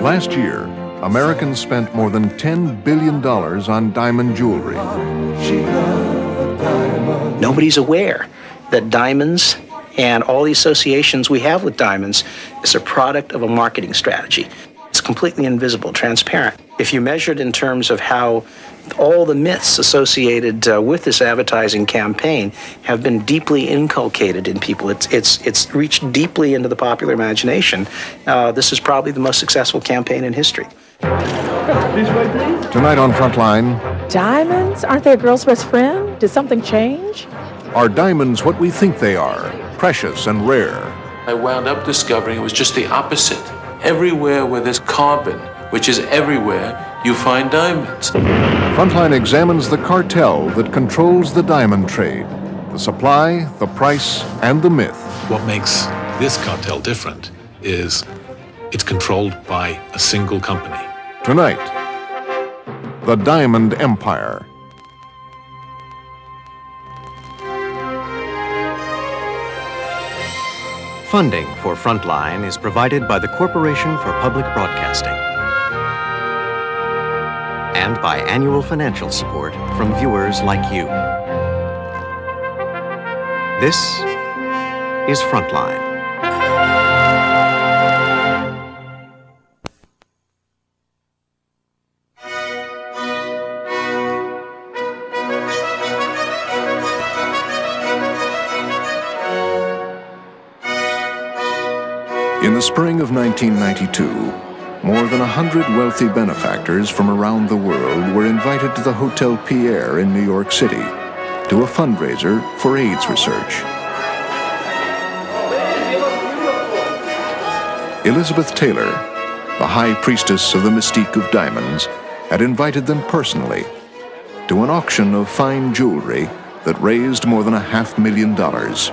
Last year, Americans spent more than $10 billion on diamond jewelry. Nobody's aware that diamonds and all the associations we have with diamonds is a product of a marketing strategy. It's completely invisible, transparent. If you measure it in terms of how all the myths associated with this advertising campaign have been deeply inculcated in people, it's reached deeply into the popular imagination. This is probably the most successful campaign in history. Tonight on Frontline, Diamonds? Aren't they a girl's best friend? Did something change? are diamonds what we think they are? Precious and rare. I wound up discovering it was just the opposite. Everywhere where there's carbon, which is everywhere, you find diamonds. Frontline examines the cartel that controls the diamond trade. The supply, the price, and the myth. What makes this cartel different is it's controlled by a single company. Tonight, the Diamond Empire. Funding for Frontline is provided by the Corporation for Public Broadcasting and by annual financial support from viewers like you. This is Frontline. In the spring of 1992, more than 100 wealthy benefactors from around the world were invited to the Hotel Pierre in New York City to a fundraiser for AIDS research. Elizabeth Taylor, the high priestess of the mystique of diamonds, had invited them personally to an auction of fine jewelry that raised more than $500,000.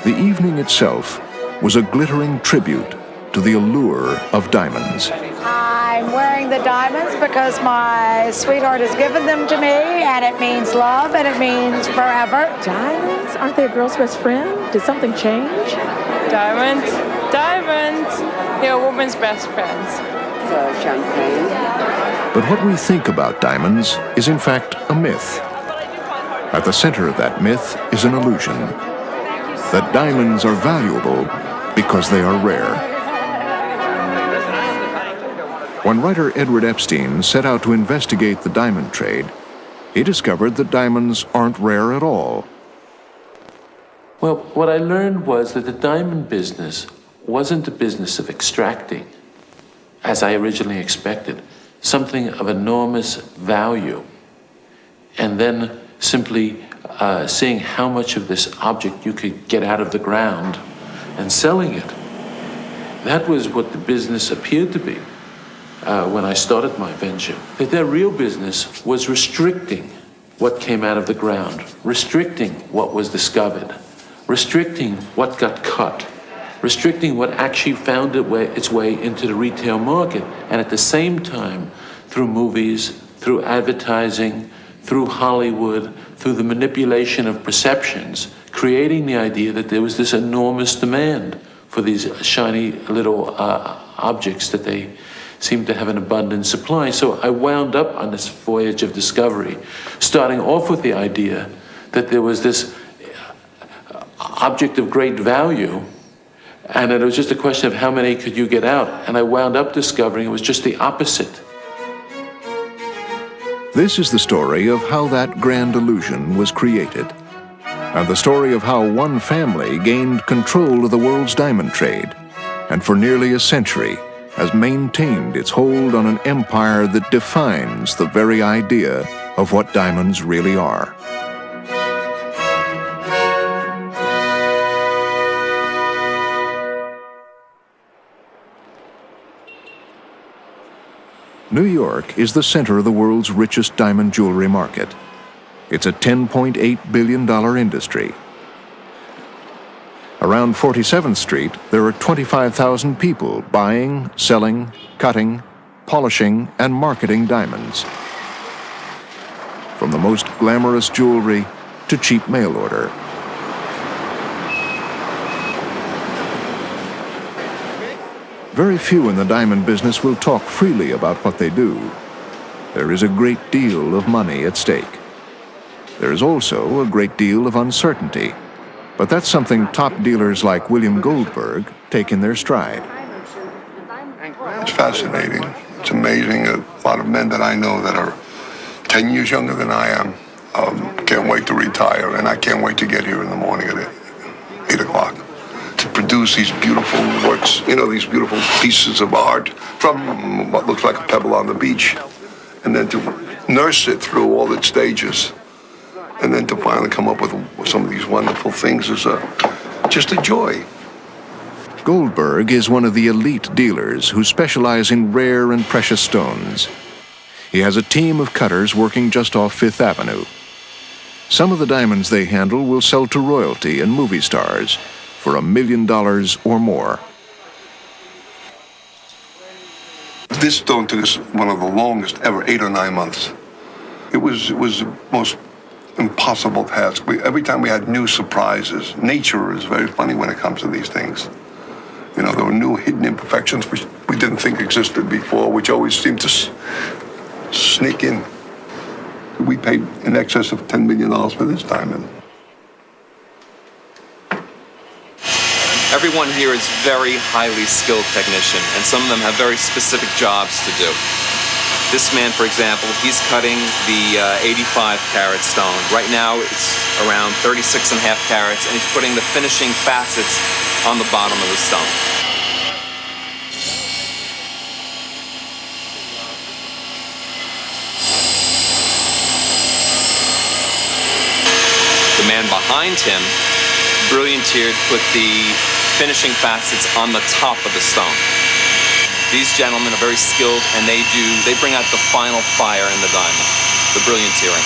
The evening itself was a glittering tribute to the allure of diamonds. I'm wearing the diamonds because my sweetheart has given them to me, and it means love, and it means forever. Diamonds? Aren't they a girl's best friend? Did something change? Diamonds? Diamonds! You're a woman's best friends. For champagne. But what we think about diamonds is in fact a myth. At the center of that myth is an illusion that diamonds are valuable because they are rare. When writer Edward Epstein set out to investigate the diamond trade, he discovered that diamonds aren't rare at all. Well, what I learned was that the diamond business wasn't a business of extracting, as I originally expected, something of enormous value, and then simply seeing how much of this object you could get out of the ground and selling it. That was what the business appeared to be when I started my venture. That their real business was restricting what came out of the ground, restricting what was discovered, restricting what got cut, restricting what actually found its way into the retail market, and at the same time, through movies, through advertising, through Hollywood, through the manipulation of perceptions, creating the idea that there was this enormous demand for these shiny little objects that they seemed to have an abundant supply. So I wound up on this voyage of discovery, starting off with the idea that there was this object of great value, and that it was just a question of how many could you get out. And I wound up discovering it was just the opposite. This is the story of how that grand illusion was created, and the story of how one family gained control of the world's diamond trade, and for nearly a century has maintained its hold on an empire that defines the very idea of what diamonds really are. New York is the center of the world's richest diamond jewelry market. It's a $10.8 billion industry. Around 47th Street, there are 25,000 people buying, selling, cutting, polishing, and marketing diamonds. From the most glamorous jewelry to cheap mail order. Very few in the diamond business will talk freely about what they do. There is a great deal of money at stake. There is also a great deal of uncertainty, but that's something top dealers like William Goldberg take in their stride. It's fascinating. It's amazing. A lot of men that I know that are 10 years younger than I am can't wait to retire, and I can't wait to get here in the morning at 8 o'clock to produce these beautiful works, these beautiful pieces of art from what looks like a pebble on the beach, and then to nurse it through all its stages, and then to finally come up with some of these wonderful things is just a joy. Goldberg is one of the elite dealers who specialize in rare and precious stones. He has a team of cutters working just off Fifth Avenue. Some of the diamonds they handle will sell to royalty and movie stars for $1 million or more. This stone took us one of the longest ever, 8 or 9 months. It was the most impossible task. Every time we had new surprises. Nature is very funny when it comes to these things. There were new hidden imperfections which we didn't think existed before, which always seemed to sneak in. We paid in excess of $10 million for this diamond. Everyone here is very highly skilled technician, and some of them have very specific jobs to do. This man, for example, he's cutting the 85-carat stone. Right now, it's around 36.5 carats, and he's putting the finishing facets on the bottom of the stone. The man behind him, brilliantiered, put the finishing facets on the top of the stone. These gentlemen are very skilled, and they bring out the final fire in the diamond, the brilliantiering.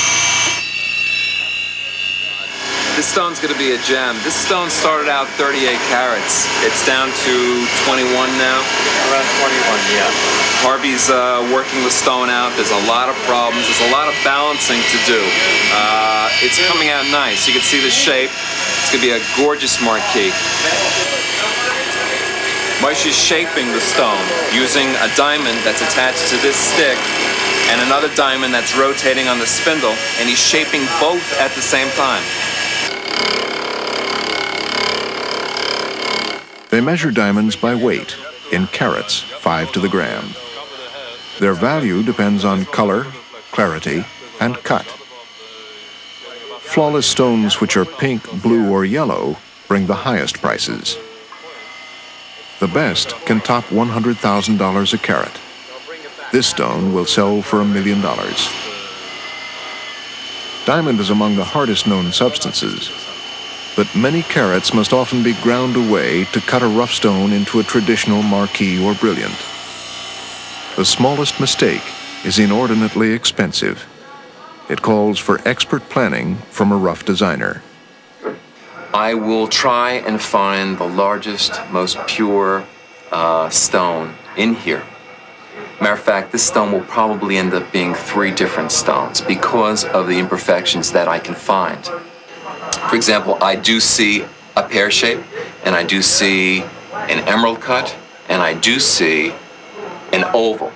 This stone's going to be a gem. This stone started out 38 carats. It's down to 21 now. Around 21, yeah. Harvey's working the stone out. There's a lot of problems. There's a lot of balancing to do. It's coming out nice. You can see the shape. It's going to be a gorgeous marquee. Moishe's shaping the stone using a diamond that's attached to this stick and another diamond that's rotating on the spindle, and he's shaping both at the same time. They measure diamonds by weight, in carats, 5 to the gram. Their value depends on color, clarity, and cut. Flawless stones which are pink, blue, or yellow bring the highest prices. The best can top $100,000 a carat. This stone will sell for $1 million. Diamond is among the hardest known substances, but many carats must often be ground away to cut a rough stone into a traditional marquee or brilliant. The smallest mistake is inordinately expensive. It calls for expert planning from a rough designer. I will try and find the largest, most pure stone in here. Matter of fact, this stone will probably end up being 3 different stones because of the imperfections that I can find. For example, I do see a pear shape, and I do see an emerald cut, and I do see an oval.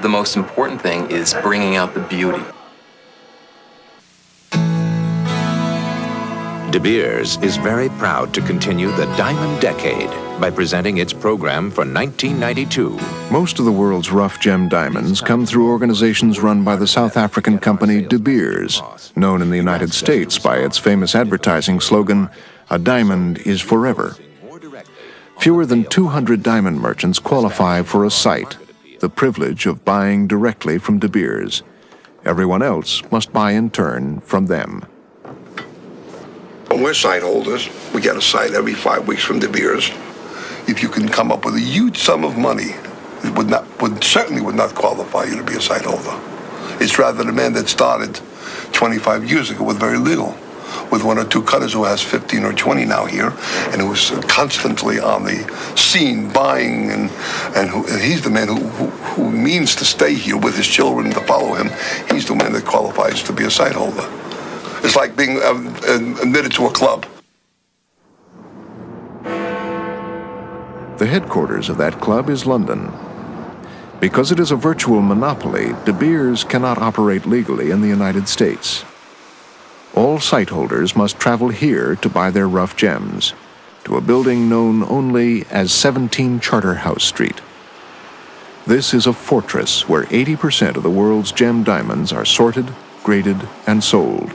The most important thing is bringing out the beauty. De Beers is very proud to continue the Diamond Decade by presenting its program for 1992. Most of the world's rough gem diamonds come through organizations run by the South African company De Beers, known in the United States by its famous advertising slogan, "A diamond is forever." Fewer than 200 diamond merchants qualify for a sight, the privilege of buying directly from De Beers. Everyone else must buy in turn from them. We're site holders. We get a site every 5 weeks from De Beers. If you can come up with a huge sum of money, it certainly would not qualify you to be a site holder. It's rather the man that started 25 years ago with very little, with 1 or 2 cutters who has 15 or 20 now here, and who's constantly on the scene buying, and he's the man who means to stay here with his children to follow him. He's the man that qualifies to be a site holder. It's like being admitted to a club. The headquarters of that club is London. Because it is a virtual monopoly, De Beers cannot operate legally in the United States. All site holders must travel here to buy their rough gems, to a building known only as 17 Charterhouse Street. This is a fortress where 80% of the world's gem diamonds are sorted, graded, and sold.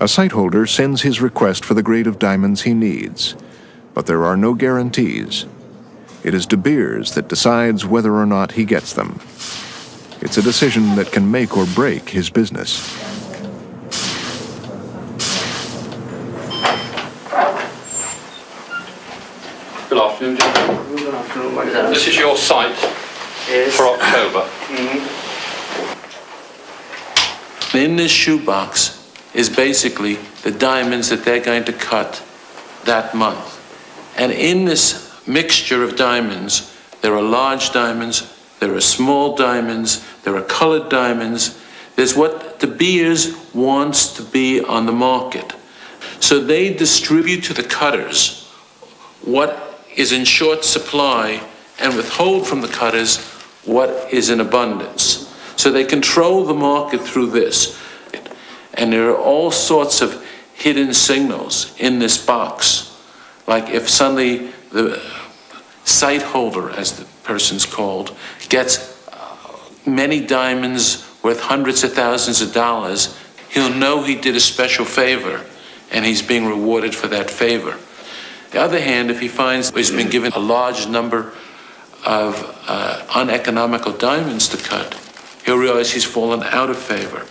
A site holder sends his request for the grade of diamonds he needs, but there are no guarantees. It is De Beers that decides whether or not he gets them. It's a decision that can make or break his business. Good afternoon, gentlemen. Good afternoon. This is your site for October. In this shoebox is basically the diamonds that they're going to cut that month. And in this mixture of diamonds, there are large diamonds, there are small diamonds, there are colored diamonds. There's what De Beers wants to be on the market. So they distribute to the cutters what is in short supply and withhold from the cutters what is in abundance. So they control the market through this. And there are all sorts of hidden signals in this box. Like if suddenly the site holder, as the person's called, gets many diamonds worth hundreds of thousands of dollars, he'll know he did a special favor and he's being rewarded for that favor. On the other hand, if he finds he's been given a large number of uneconomical diamonds to cut, he'll realize he's fallen out of favor.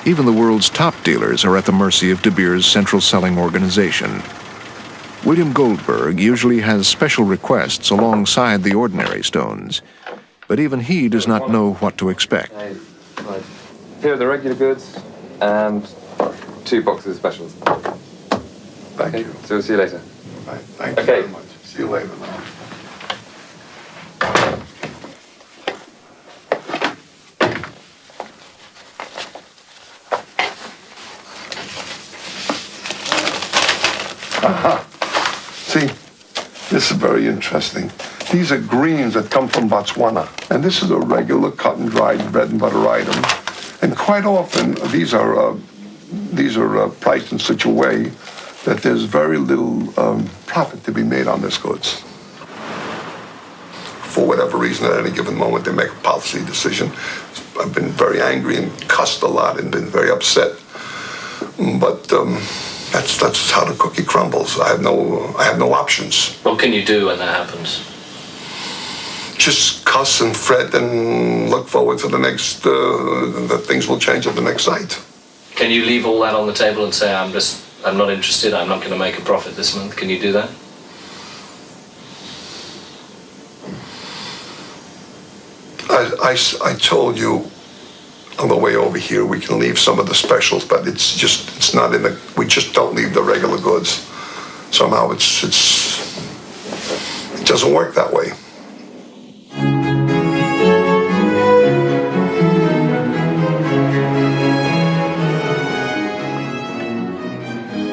Even the world's top dealers are at the mercy of De Beers' central selling organization. William Goldberg usually has special requests alongside the ordinary stones, but even he does not know what to expect. Here are the regular goods and 2 boxes of specials. Thank you. So we'll see you later. Right, thank you very much. See you later now. Aha. See, this is very interesting. These are greens that come from Botswana. And this is a regular cut and dried bread and butter item. And quite often, these are priced in such a way that there's very little profit to be made on these goods. For whatever reason, at any given moment, they make a policy decision. I've been very angry and cussed a lot and been very upset. But that's how the cookie crumbles. I have no options. What can you do when that happens? Just cuss and fret and look forward to the next, that things will change at the next site. Can you leave all that on the table and say, I'm not interested, I'm not going to make a profit this month? Can you do that? I told you on the way over here we can leave some of the specials, but it's not in the, we just don't leave the regular goods. Somehow it doesn't work that way.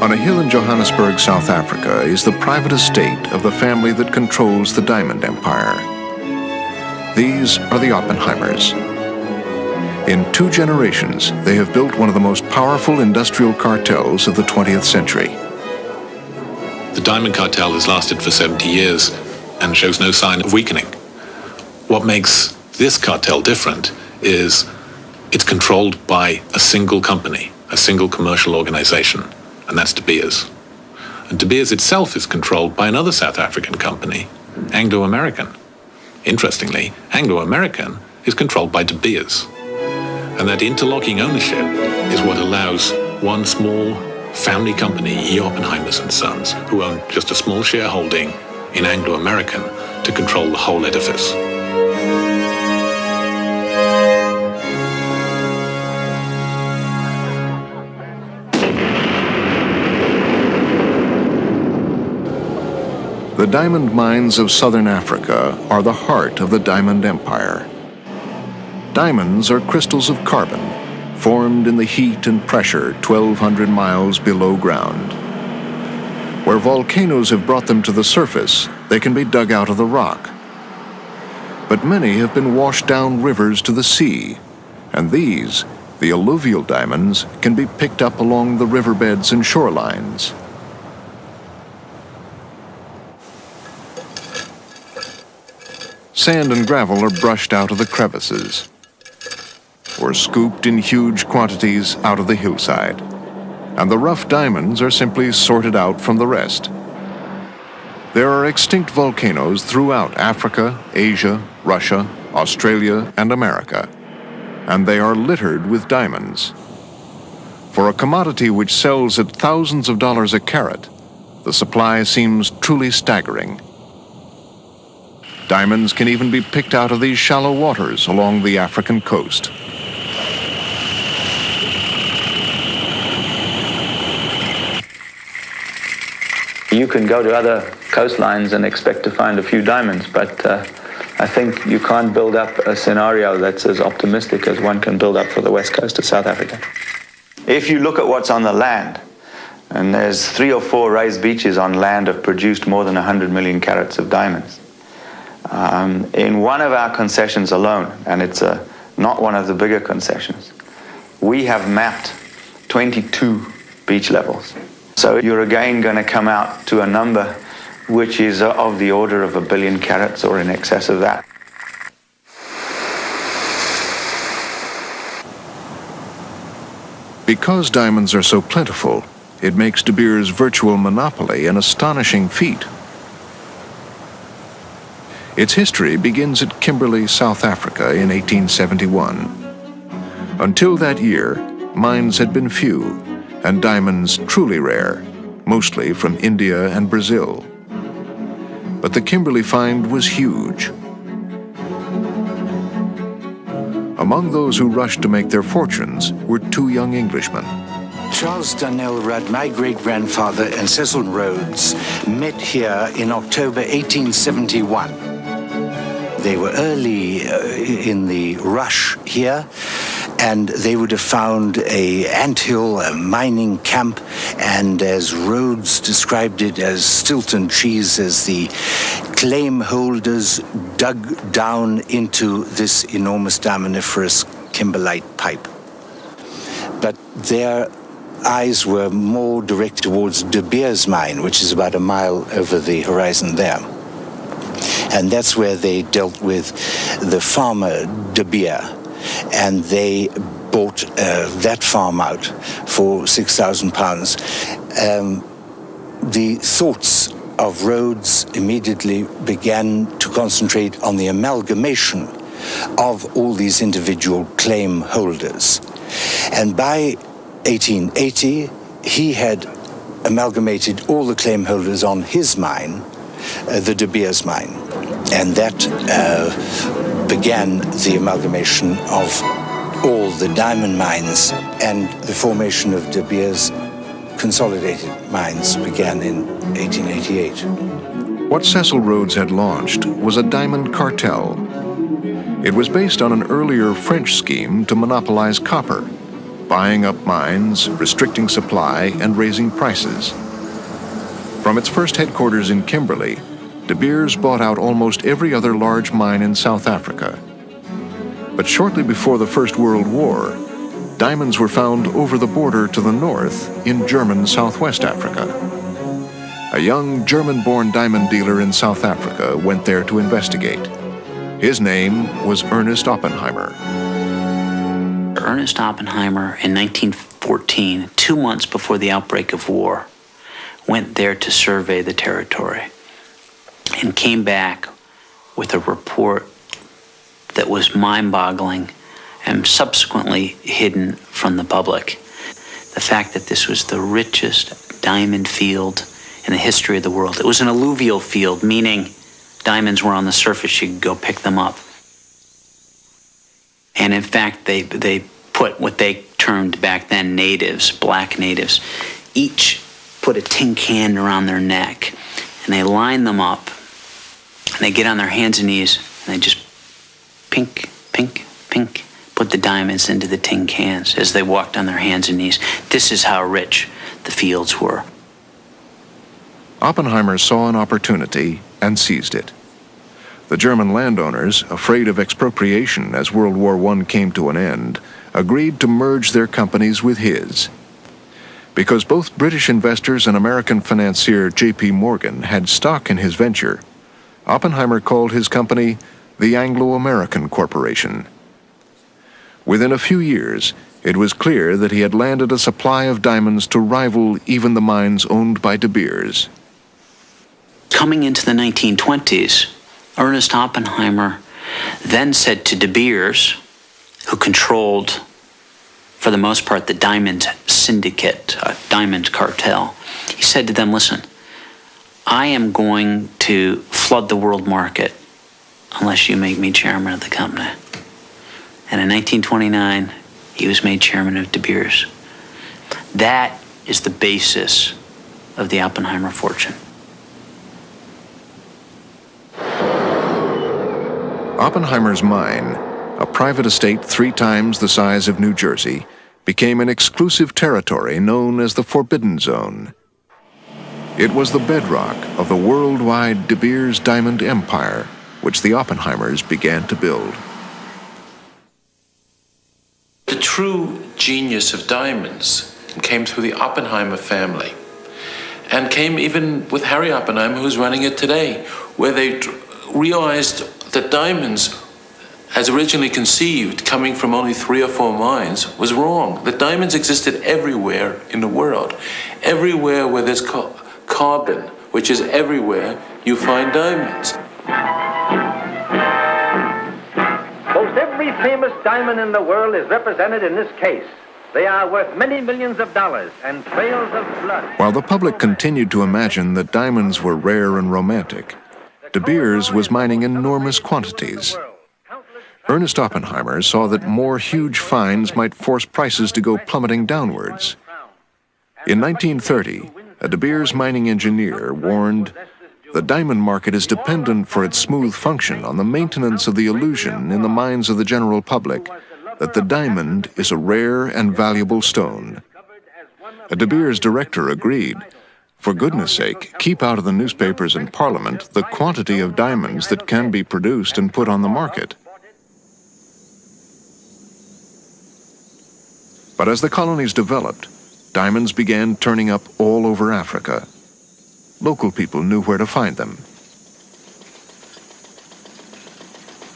On a hill in Johannesburg, South Africa, is the private estate of the family that controls the Diamond Empire. These are the Oppenheimers. In 2 generations, they have built one of the most powerful industrial cartels of the 20th century. The Diamond Cartel has lasted for 70 years and shows no sign of weakening. What makes this cartel different is it's controlled by a single company, a single commercial organization, and that's De Beers. And De Beers itself is controlled by another South African company, Anglo American. Interestingly, Anglo American is controlled by De Beers. And that interlocking ownership is what allows one small family company, E. Oppenheimers and Sons, who own just a small shareholding in Anglo American, to control the whole edifice. The diamond mines of southern Africa are the heart of the Diamond Empire. Diamonds are crystals of carbon, formed in the heat and pressure 1,200 miles below ground. Where volcanoes have brought them to the surface, they can be dug out of the rock. But many have been washed down rivers to the sea, and these, the alluvial diamonds, can be picked up along the riverbeds and shorelines. Sand and gravel are brushed out of the crevices, or scooped in huge quantities out of the hillside, and the rough diamonds are simply sorted out from the rest. There are extinct volcanoes throughout Africa, Asia, Russia, Australia, and America, and they are littered with diamonds. For a commodity which sells at thousands of dollars a carat, the supply seems truly staggering. Diamonds can even be picked out of these shallow waters along the African coast. You can go to other coastlines and expect to find a few diamonds, but I think you can't build up a scenario that's as optimistic as one can build up for the west coast of South Africa. If you look at what's on the land, and there's 3 or 4 raised beaches on land have produced more than 100 million carats of diamonds. In one of our concessions alone, and it's not one of the bigger concessions, we have mapped 22 beach levels. So you're again going to come out to a number which is of the order of 1 billion carats or in excess of that. Because diamonds are so plentiful, it makes De Beers' virtual monopoly an astonishing feat. Its history begins at Kimberley, South Africa in 1871. Until that year, mines had been few, and diamonds truly rare, mostly from India and Brazil. But the Kimberley find was huge. Among those who rushed to make their fortunes were 2 young Englishmen. Charles Darnell Rudd, my great-grandfather, and Cecil Rhodes met here in October 1871. They were early in the rush here, and they would have found an anthill, a mining camp, and as Rhodes described it, as Stilton trees, as the claim holders dug down into this enormous diamondiferous kimberlite pipe. But their eyes were more directed towards De Beers mine, which is about a mile over the horizon there. And that's where they dealt with the farmer De Beers, and they bought that farm out for £6,000. The thoughts of Rhodes immediately began to concentrate on the amalgamation of all these individual claim holders. And by 1880, he had amalgamated all the claim holders on his mine, the De Beers mine. And that began the amalgamation of all the diamond mines, and the formation of De Beers Consolidated Mines began in 1888. What Cecil Rhodes had launched was a diamond cartel. It was based on an earlier French scheme to monopolize copper, buying up mines, restricting supply, and raising prices. From its first headquarters in Kimberley, De Beers bought out almost every other large mine in South Africa. But shortly before the First World War, diamonds were found over the border to the north in German Southwest Africa. A young German-born diamond dealer in South Africa went there to investigate. His name was Ernest Oppenheimer. Ernest Oppenheimer, in 1914, 2 months before the outbreak of war, went there to survey the territory and came back with a report that was mind-boggling and subsequently hidden from the public. The fact that this was the richest diamond field in the history of the world. It was an alluvial field, meaning diamonds were on the surface, you could go pick them up. And in fact, they put what they termed back then natives, black natives, each put a tin can around their neck, and they line them up, and they get on their hands and knees, and they just pink, pink, pink, put the diamonds into the tin cans as they walked on their hands and knees. This is how rich the fields were. Oppenheimer saw an opportunity and seized it. The German landowners, afraid of expropriation as World War I came to an end, agreed to merge their companies with his. Because both British investors and American financier J.P. Morgan had stock in his venture, Oppenheimer called his company the Anglo-American Corporation. Within a few years, it was clear that he had landed a supply of diamonds to rival even the mines owned by De Beers. Coming into the 1920s, Ernest Oppenheimer then said to De Beers, who controlled, for the most part, the diamond syndicate, diamond cartel, he said to them, listen, I am going to flood the world market unless you make me chairman of the company. And in 1929, he was made chairman of De Beers. That is the basis of the Oppenheimer fortune. Oppenheimer's mine, a private estate 3 times the size of New Jersey, became an exclusive territory known as the Forbidden Zone. It was the bedrock of the worldwide De Beers diamond empire, which the Oppenheimers began to build. The true genius of diamonds came through the Oppenheimer family, and came even with Harry Oppenheimer, who's running it today, where they realized that diamonds, as originally conceived, coming from only 3 or 4 mines, was wrong. That diamonds existed everywhere in the world. Everywhere where there's carbon, which is everywhere, you find diamonds. Most every famous diamond in the world is represented in this case. They are worth many millions of dollars and trails of blood. While the public continued to imagine that diamonds were rare and romantic, De Beers was mining enormous quantities. Ernest Oppenheimer saw that more huge finds might force prices to go plummeting downwards. In 1930, a De Beers mining engineer warned, "The diamond market is dependent for its smooth function on the maintenance of the illusion in the minds of the general public that the diamond is a rare and valuable stone." A De Beers director agreed. For goodness sake, keep out of the newspapers and Parliament the quantity of diamonds that can be produced and put on the market. But as the colonies developed, diamonds began turning up all over Africa. Local people knew where to find them.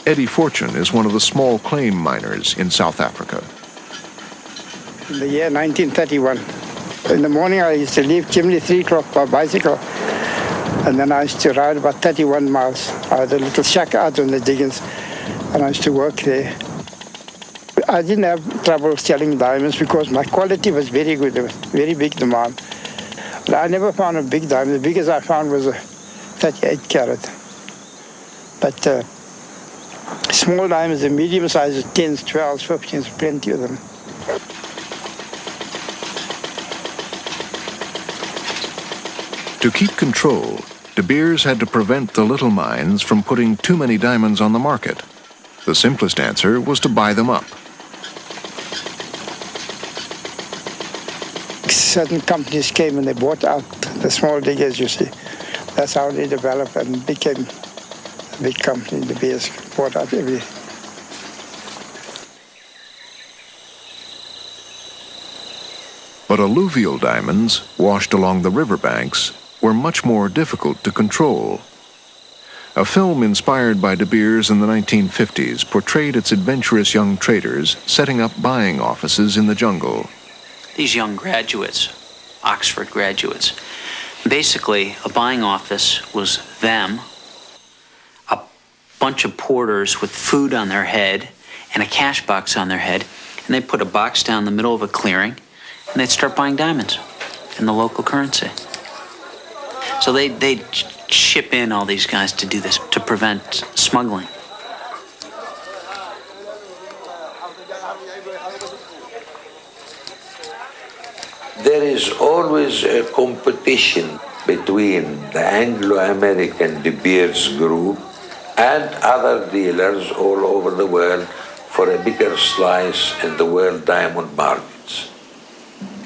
Eddie Fortune is one of the small claim miners in South Africa. In the year 1931, in the morning I used to leave Chimney 3 o'clock by bicycle, and then I used to ride about 31 miles. I had a little shack out on the diggings, and I used to work there. I didn't have trouble selling diamonds because my quality was very good. There was very big demand. But I never found a big diamond. The biggest I found was a 38 carat. But small diamonds, the medium sizes, 10s, 12s, 15s, plenty of them. To keep control, De Beers had to prevent the little mines from putting too many diamonds on the market. The simplest answer was to buy them up. Certain companies came and they bought out the small diggers, you see. That's how they developed and became a big company. De Beers bought out everything. But alluvial diamonds, washed along the riverbanks, were much more difficult to control. A film inspired by De Beers in the 1950s portrayed its adventurous young traders setting up buying offices in the jungle. These young graduates, Oxford graduates, basically a buying office was them, a bunch of porters with food on their head and a cash box on their head, and they put a box down the middle of a clearing, and they'd start buying diamonds in the local currency. So they'd ship in all these guys to do this, to prevent smuggling. there is always a competition between the Anglo-American De Beers Group and other dealers all over the world for a bigger slice in the world diamond markets.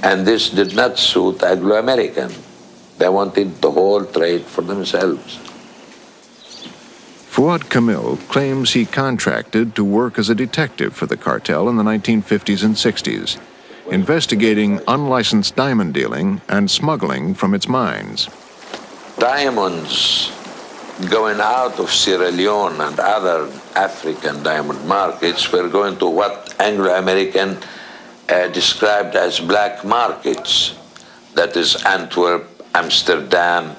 And this did not suit Anglo-American. They wanted the whole trade for themselves. Fuad Kamil claims he contracted to work as a detective for the cartel in the 1950s and 60s, investigating unlicensed diamond dealing and smuggling from its mines. Diamonds going out of Sierra Leone and other African diamond markets were going to what Anglo-American described as black markets. That is Antwerp, Amsterdam,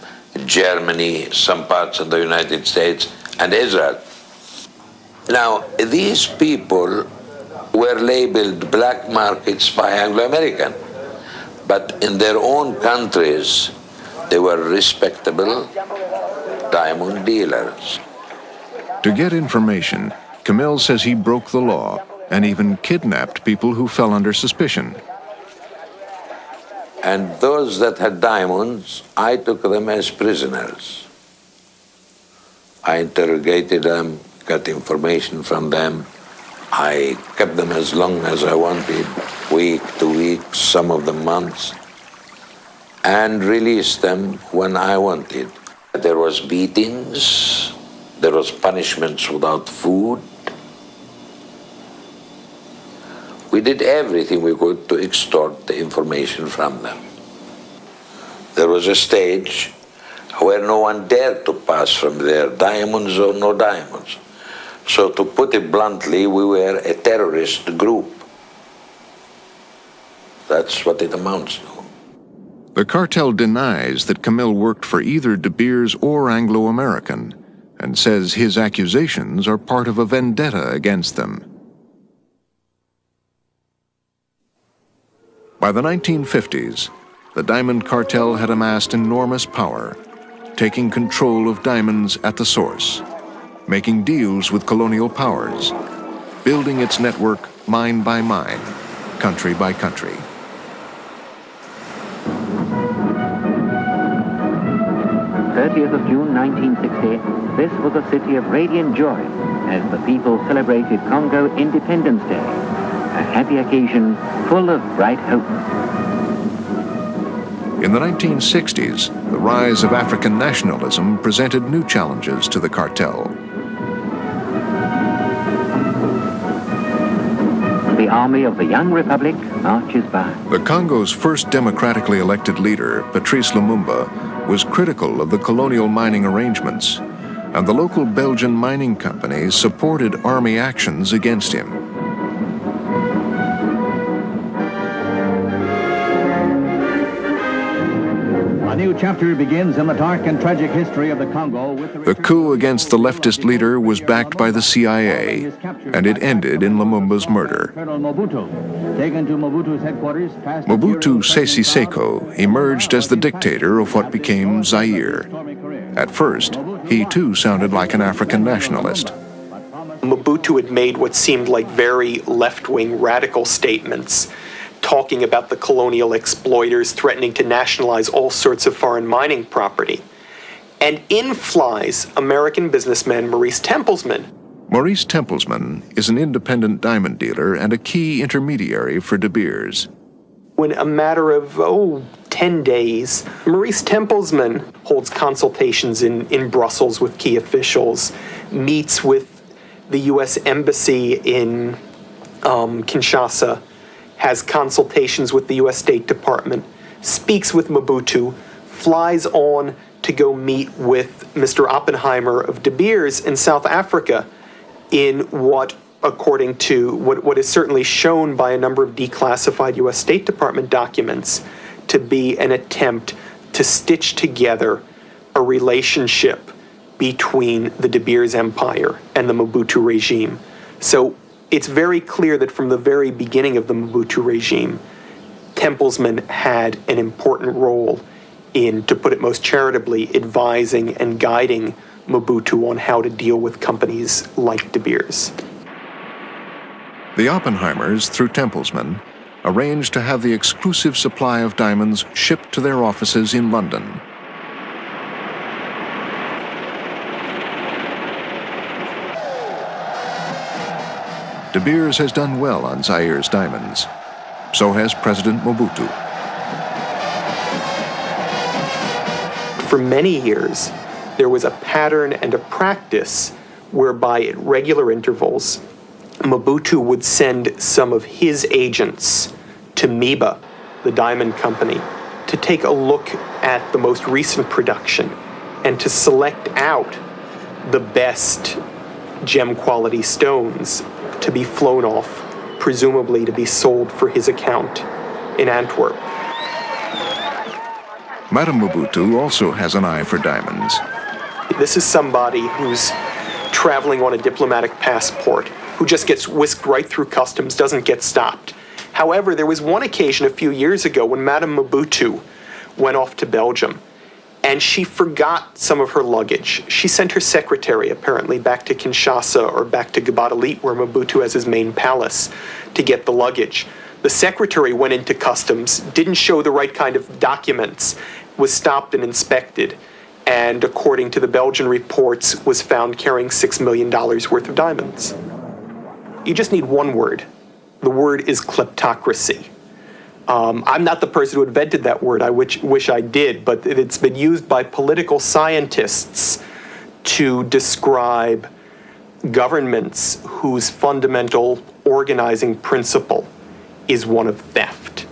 Germany, some parts of the United States, and Israel. Now, these people were labeled black markets by Anglo-American, but in their own countries, they were respectable diamond dealers. To get information, Kamil says he broke the law and even kidnapped people who fell under suspicion. And those that had diamonds, I took them as prisoners. I interrogated them, got information from them. I kept them as long as I wanted, week to week, some of them months, and released them when I wanted. There was beatings, there was punishments without food. We did everything we could to extort the information from them. There was a stage where no one dared to pass from there, diamonds or no diamonds. So to put it bluntly, we were a terrorist group. That's what it amounts to. The cartel denies that Kamil worked for either De Beers or Anglo-American and says his accusations are part of a vendetta against them. By the 1950s, the diamond cartel had amassed enormous power, taking control of diamonds at the source, making deals with colonial powers, building its network mine by mine, country by country. of June 1960, this was a city of radiant joy as the people celebrated Congo Independence Day, a happy occasion full of bright hope. In the 1960s, the rise of African nationalism presented new challenges to the cartel. The army of the young republic marches by. The Congo's first democratically elected leader, Patrice Lumumba, was critical of the colonial mining arrangements, and the local Belgian mining companies supported army actions against him. A new chapter begins in the dark and tragic history of the Congo with The coup against the leftist leader was backed by the CIA, and it ended in Lumumba's murder. Colonel Mobutu, taken to Mobutu's headquarters, passed Mobutu Sese Seko emerged as the dictator of what became Zaire. At first, he too sounded like an African nationalist. Mobutu had made what seemed like very left-wing radical statements, talking about the colonial exploiters threatening to nationalize all sorts of foreign mining property. And in flies American businessman Maurice Tempelsman. Maurice Tempelsman is an independent diamond dealer and a key intermediary for De Beers. When a matter of, 10 days, Maurice Tempelsman holds consultations in Brussels with key officials, meets with the U.S. Embassy in Kinshasa, has consultations with the U.S. State Department, speaks with Mobutu, flies on to go meet with Mr. Oppenheimer of De Beers in South Africa in what, according to what is certainly shown by a number of declassified U.S. State Department documents, to be an attempt to stitch together a relationship between the De Beers empire and the Mobutu regime. So it's very clear that from the very beginning of the Mobutu regime, Tempelsman had an important role in, to put it most charitably, advising and guiding Mobutu on how to deal with companies like De Beers. The Oppenheimers, through Tempelsman, arranged to have the exclusive supply of diamonds shipped to their offices in London. De Beers has done well on Zaire's diamonds. So has President Mobutu. For many years, there was a pattern and a practice whereby at regular intervals, Mobutu would send some of his agents to Miba, the diamond company, to take a look at the most recent production and to select out the best gem quality stones to be flown off, presumably to be sold for his account in Antwerp. Madame Mobutu also has an eye for diamonds. This is somebody who's traveling on a diplomatic passport, who just gets whisked right through customs, doesn't get stopped. However, there was one occasion a few years ago when Madame Mobutu went off to Belgium, and she forgot some of her luggage. She sent her secretary, apparently, back to Kinshasa or back to Gbadalit, where Mobutu has his main palace, to get the luggage. The secretary went into customs, didn't show the right kind of documents, was stopped and inspected, and according to the Belgian reports, was found carrying $6 million worth of diamonds. You just need one word. The word is kleptocracy. I'm not the person who invented that word. I wish I did, but it's been used by political scientists to describe governments whose fundamental organizing principle is one of theft.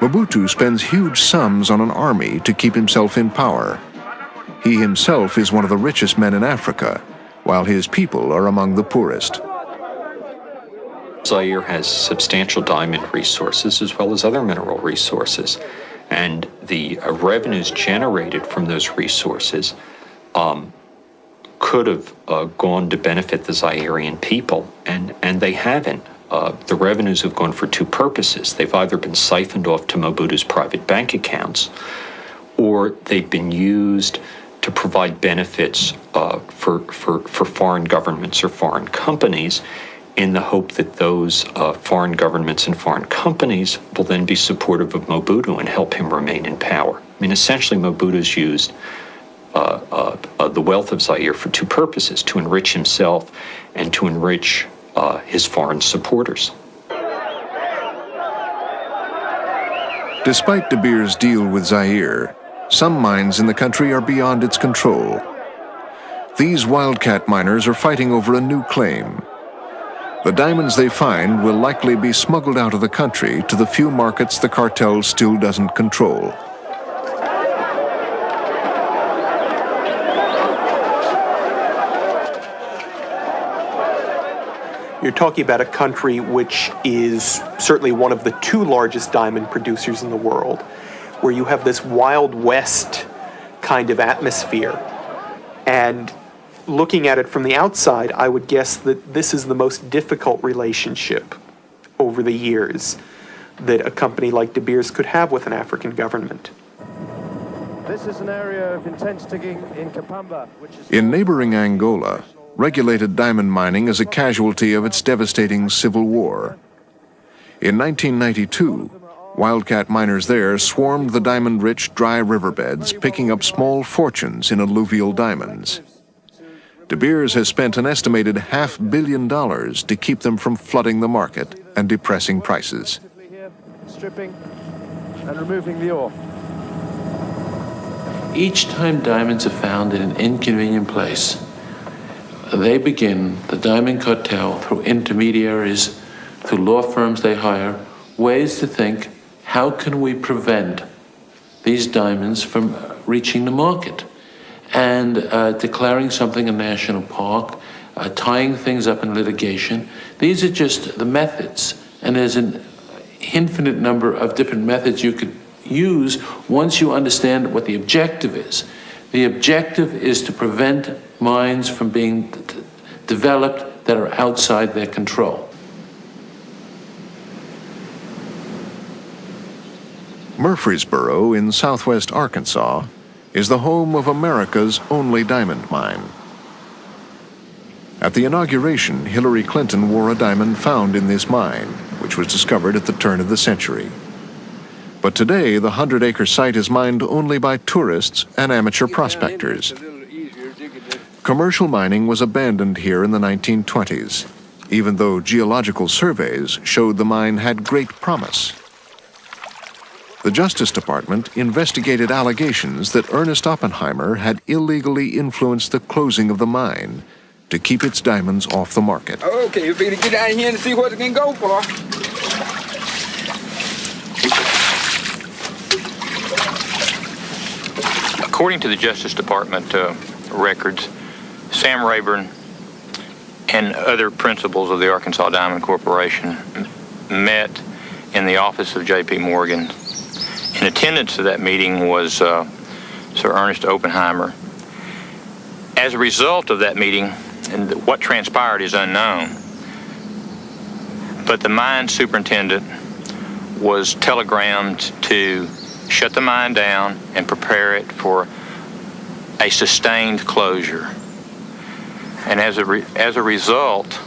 Mobutu spends huge sums on an army to keep himself in power. He himself is one of the richest men in Africa, while his people are among the poorest. Zaire has substantial diamond resources as well as other mineral resources, and the revenues generated from those resources could have gone to benefit the Zairean people, and they haven't. The revenues have gone for two purposes. They've either been siphoned off to Mobutu's private bank accounts, or they've been used to provide benefits for foreign governments or foreign companies, in the hope that those foreign governments and foreign companies will then be supportive of Mobutu and help him remain in power. I mean, essentially, Mobutu's used the wealth of Zaire for two purposes: to enrich himself and to enrich his foreign supporters. Despite De Beers' deal with Zaire, some mines in the country are beyond its control. These wildcat miners are fighting over a new claim. The diamonds they find will likely be smuggled out of the country to the few markets the cartel still doesn't control. You're talking about a country which is certainly one of the two largest diamond producers in the world, where you have this Wild West kind of atmosphere. And looking at it from the outside, I would guess that this is the most difficult relationship over the years that a company like De Beers could have with an African government. This is an area of intense digging in Kapamba, which is... In neighboring Angola, regulated diamond mining is a casualty of its devastating civil war. In 1992, wildcat miners there swarmed the diamond-rich dry riverbeds, picking up small fortunes in alluvial diamonds. De Beers has spent an estimated $500 million to keep them from flooding the market and depressing prices. Stripping and removing the ore. Each time diamonds are found in an inconvenient place, they begin, the diamond cartel, through intermediaries, through law firms they hire, ways to think, how can we prevent these diamonds from reaching the market? And declaring something a national park, tying things up in litigation. These are just the methods, and there's an infinite number of different methods you could use once you understand what the objective is. The objective is to prevent mines from being developed that are outside their control. Murfreesboro in southwest Arkansas is the home of America's only diamond mine. At the inauguration, Hillary Clinton wore a diamond found in this mine, which was discovered at the turn of the century. But today, the 100-acre site is mined only by tourists and amateur prospectors. Commercial mining was abandoned here in the 1920s, even though geological surveys showed the mine had great promise. The Justice Department investigated allegations that Ernest Oppenheimer had illegally influenced the closing of the mine to keep its diamonds off the market. Okay, you better get out here and see what it can go for. According to the Justice Department records, Sam Rayburn and other principals of the Arkansas Diamond Corporation met in the office of J.P. Morgan. In attendance to that meeting was Sir Ernest Oppenheimer. As a result of that meeting, and what transpired is unknown, but the mine superintendent was telegrammed to shut the mine down and prepare it for a sustained closure. And as a result,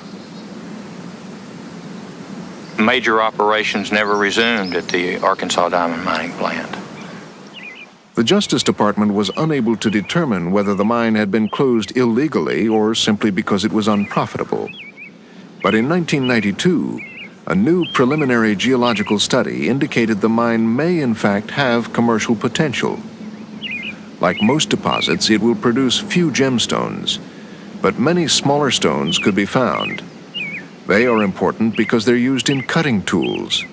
major operations never resumed at the Arkansas Diamond Mining Plant. The Justice Department was unable to determine whether the mine had been closed illegally or simply because it was unprofitable. But in 1992, a new preliminary geological study indicated the mine may in fact have commercial potential. Like most deposits, it will produce few gemstones, but many smaller stones could be found. They are important because they're used in cutting tools.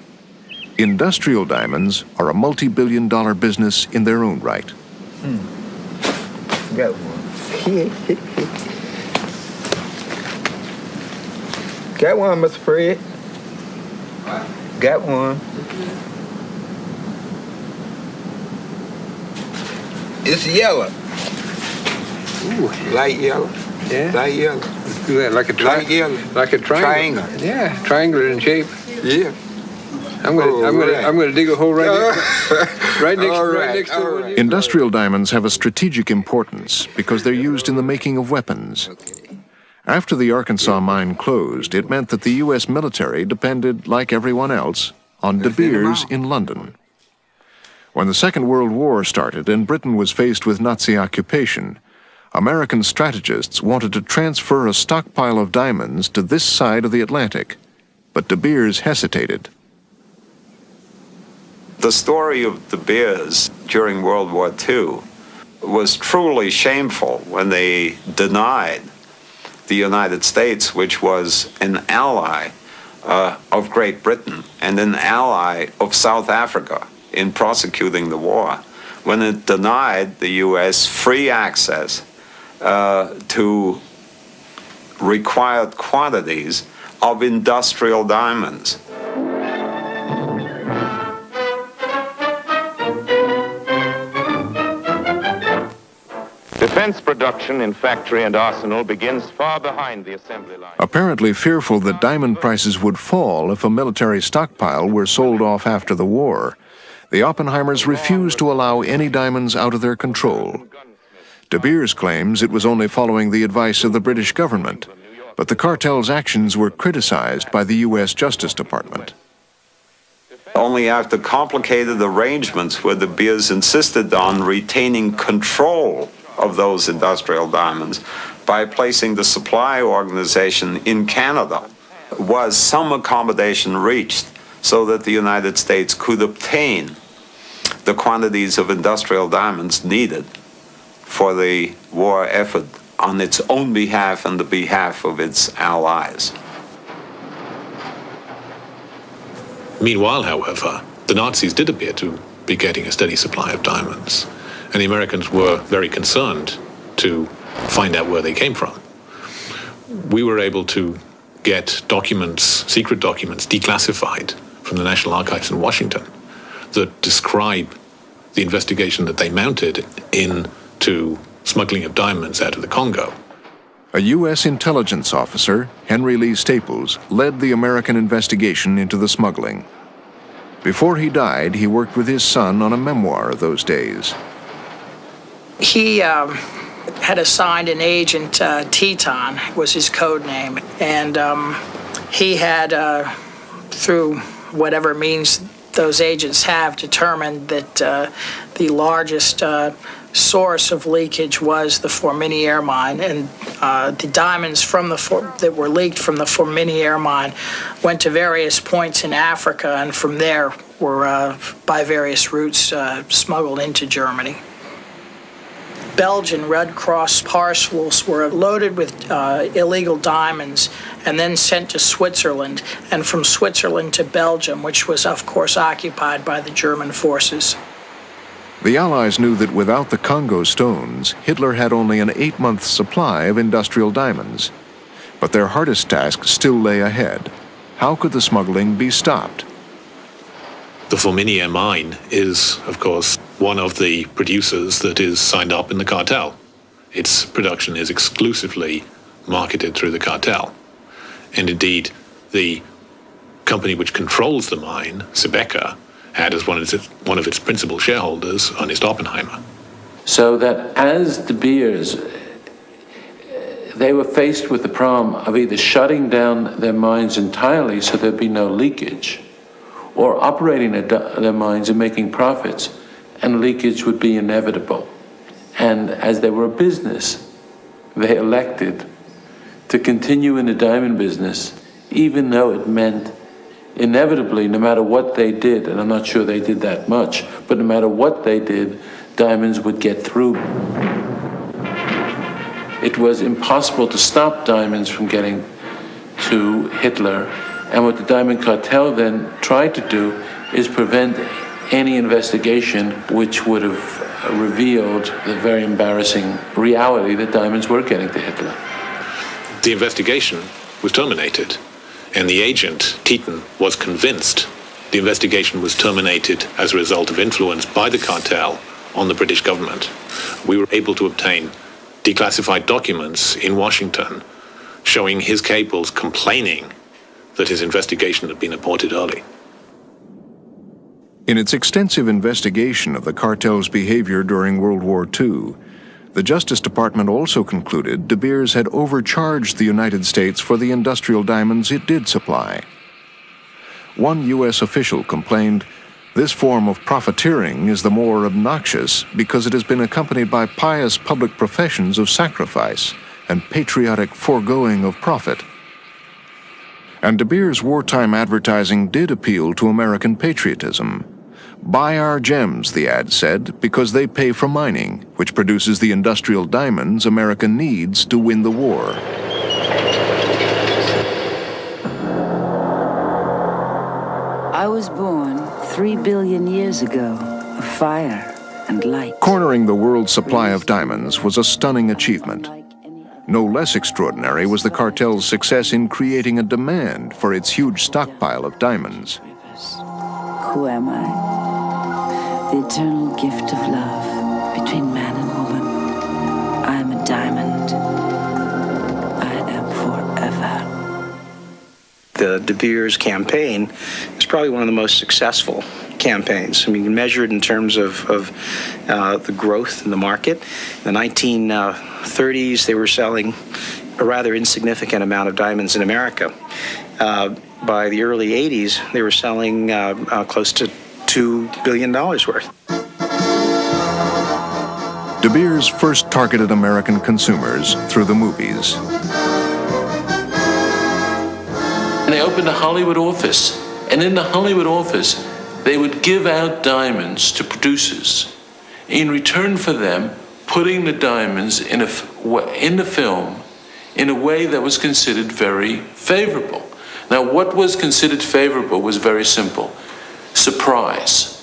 Industrial diamonds are a multi-billion-dollar business in their own right. Got one. Got one, Mr. Fred. Got one. It's yellow. Ooh, light yellow. Yeah. Light yellow. Like a light yellow. Like a triangle. Yeah, triangular in shape. Yeah. I'm gonna dig a hole right next to it. Industrial diamonds have a strategic importance because they're used in the making of weapons. After the Arkansas mine closed, it meant that the U.S. military depended, like everyone else, on De Beers in London. When the Second World War started and Britain was faced with Nazi occupation, American strategists wanted to transfer a stockpile of diamonds to this side of the Atlantic, but De Beers hesitated. The story of De Beers during World War II was truly shameful when they denied the United States, which was an ally of Great Britain and an ally of South Africa in prosecuting the war, when it denied the U.S. free access to required quantities of industrial diamonds. Defense production in factory and arsenal begins far behind the assembly line. Apparently fearful that diamond prices would fall if a military stockpile were sold off after the war, the Oppenheimers refused to allow any diamonds out of their control. De Beers claims it was only following the advice of the British government, but the cartel's actions were criticized by the U.S. Justice Department. Only after complicated arrangements where De Beers insisted on retaining control of those industrial diamonds by placing the supply organization in Canada was some accommodation reached so that the United States could obtain the quantities of industrial diamonds needed for the war effort on its own behalf and the behalf of its allies. Meanwhile, however, the Nazis did appear to be getting a steady supply of diamonds, and the Americans were very concerned to find out where they came from. We were able to get documents, secret documents, declassified from the National Archives in Washington that describe the investigation that they mounted into smuggling of diamonds out of the Congo. A U.S. intelligence officer, Henry Lee Staples, led the American investigation into the smuggling. Before he died, he worked with his son on a memoir of those days. He had had assigned an agent, Teton was his code name, and he had, through whatever means those agents have, determined that the largest source of leakage was the Fourminiere mine, and the diamonds from that were leaked from the Fourminiere mine went to various points in Africa, and from there were by various routes smuggled into Germany. Belgian Red Cross parcels were loaded with illegal diamonds and then sent to Switzerland, and from Switzerland to Belgium, which was, of course, occupied by the German forces. The Allies knew that without the Congo stones, Hitler had only an 8-month supply of industrial diamonds. But their hardest task still lay ahead. How could the smuggling be stopped? The Fourminiere mine is, of course, one of the producers that is signed up in the cartel. Its production is exclusively marketed through the cartel. And indeed, the company which controls the mine, Sibeka, had as one of its principal shareholders Ernest Oppenheimer. So that as De Beers, they were faced with the problem of either shutting down their mines entirely so there'd be no leakage, or operating their mines and making profits, and leakage would be inevitable. And as they were a business, they elected to continue in the diamond business, even though it meant inevitably, no matter what they did, and I'm not sure they did that much, but no matter what they did, diamonds would get through. It was impossible to stop diamonds from getting to Hitler, and what the Diamond Cartel then tried to do is prevent any investigation which would have revealed the very embarrassing reality that diamonds were getting to Hitler. The investigation was terminated, and the agent, Teton, was convinced the investigation was terminated as a result of influence by the cartel on the British government. We were able to obtain declassified documents in Washington showing his cables complaining that his investigation had been aborted early. In its extensive investigation of the cartel's behavior during World War II, the Justice Department also concluded De Beers had overcharged the United States for the industrial diamonds it did supply. One U.S. official complained, "This form of profiteering is the more obnoxious because it has been accompanied by pious public professions of sacrifice and patriotic foregoing of profit." And De Beers' wartime advertising did appeal to American patriotism. "Buy our gems," the ad said, "because they pay for mining, which produces the industrial diamonds America needs to win the war." I was born 3 billion years ago of fire and light. Cornering the world's supply of diamonds was a stunning achievement. No less extraordinary was the cartel's success in creating a demand for its huge stockpile of diamonds. Who am I? The eternal gift of love between man and woman. I am a diamond. I am forever. The De Beers campaign is probably one of the most successful campaigns. I mean, measured in terms of the growth in the market. In the 1930s, they were selling a rather insignificant amount of diamonds in America. By the early 80s, they were selling close to $2 billion worth. De Beers first targeted American consumers through the movies. And they opened a Hollywood office. And in the Hollywood office, they would give out diamonds to producers in return for them putting the diamonds in the film in a way that was considered very favorable. Now, what was considered favorable was very simple. Surprise.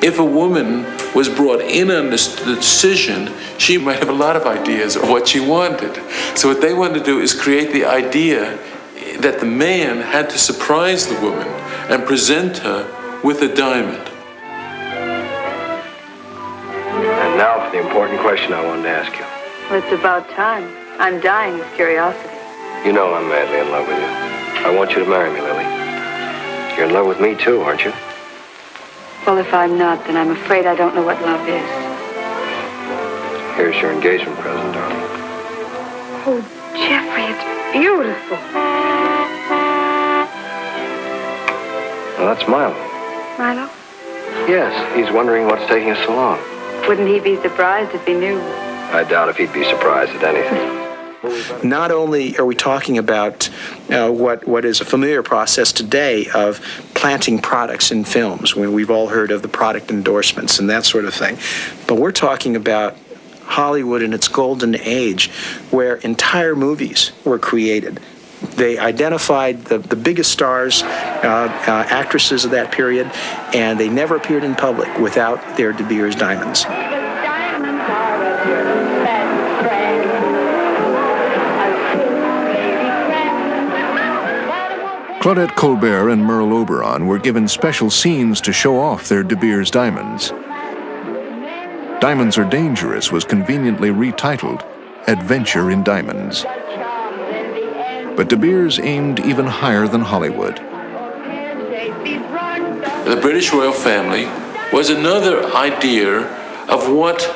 If a woman was brought in on the decision, she might have a lot of ideas of what she wanted. So what they wanted to do is create the idea that the man had to surprise the woman and present her with a diamond. And now for the important question I wanted to ask you. Well, it's about time. I'm dying with curiosity. You know I'm madly in love with you. I want you to marry me, Lily. You're in love with me too, aren't you? Well, if I'm not, then I'm afraid I don't know what love is. Here's your engagement present, darling. Oh, Jeffrey, it's beautiful. Well, that's Milo. Milo? Yes, he's wondering what's taking us so long. Wouldn't he be surprised if he knew? I doubt if he'd be surprised at anything. Not only are we talking about what is a familiar process today of planting products in films, when we've all heard of the product endorsements and that sort of thing, but we're talking about Hollywood in its golden age, where entire movies were created. They identified the biggest stars, actresses of that period, and they never appeared in public without their De Beers diamonds. Claudette Colbert and Merle Oberon were given special scenes to show off their De Beers diamonds. Diamonds Are Dangerous was conveniently retitled Adventure in Diamonds. But De Beers aimed even higher than Hollywood. The British royal family was another idea of what,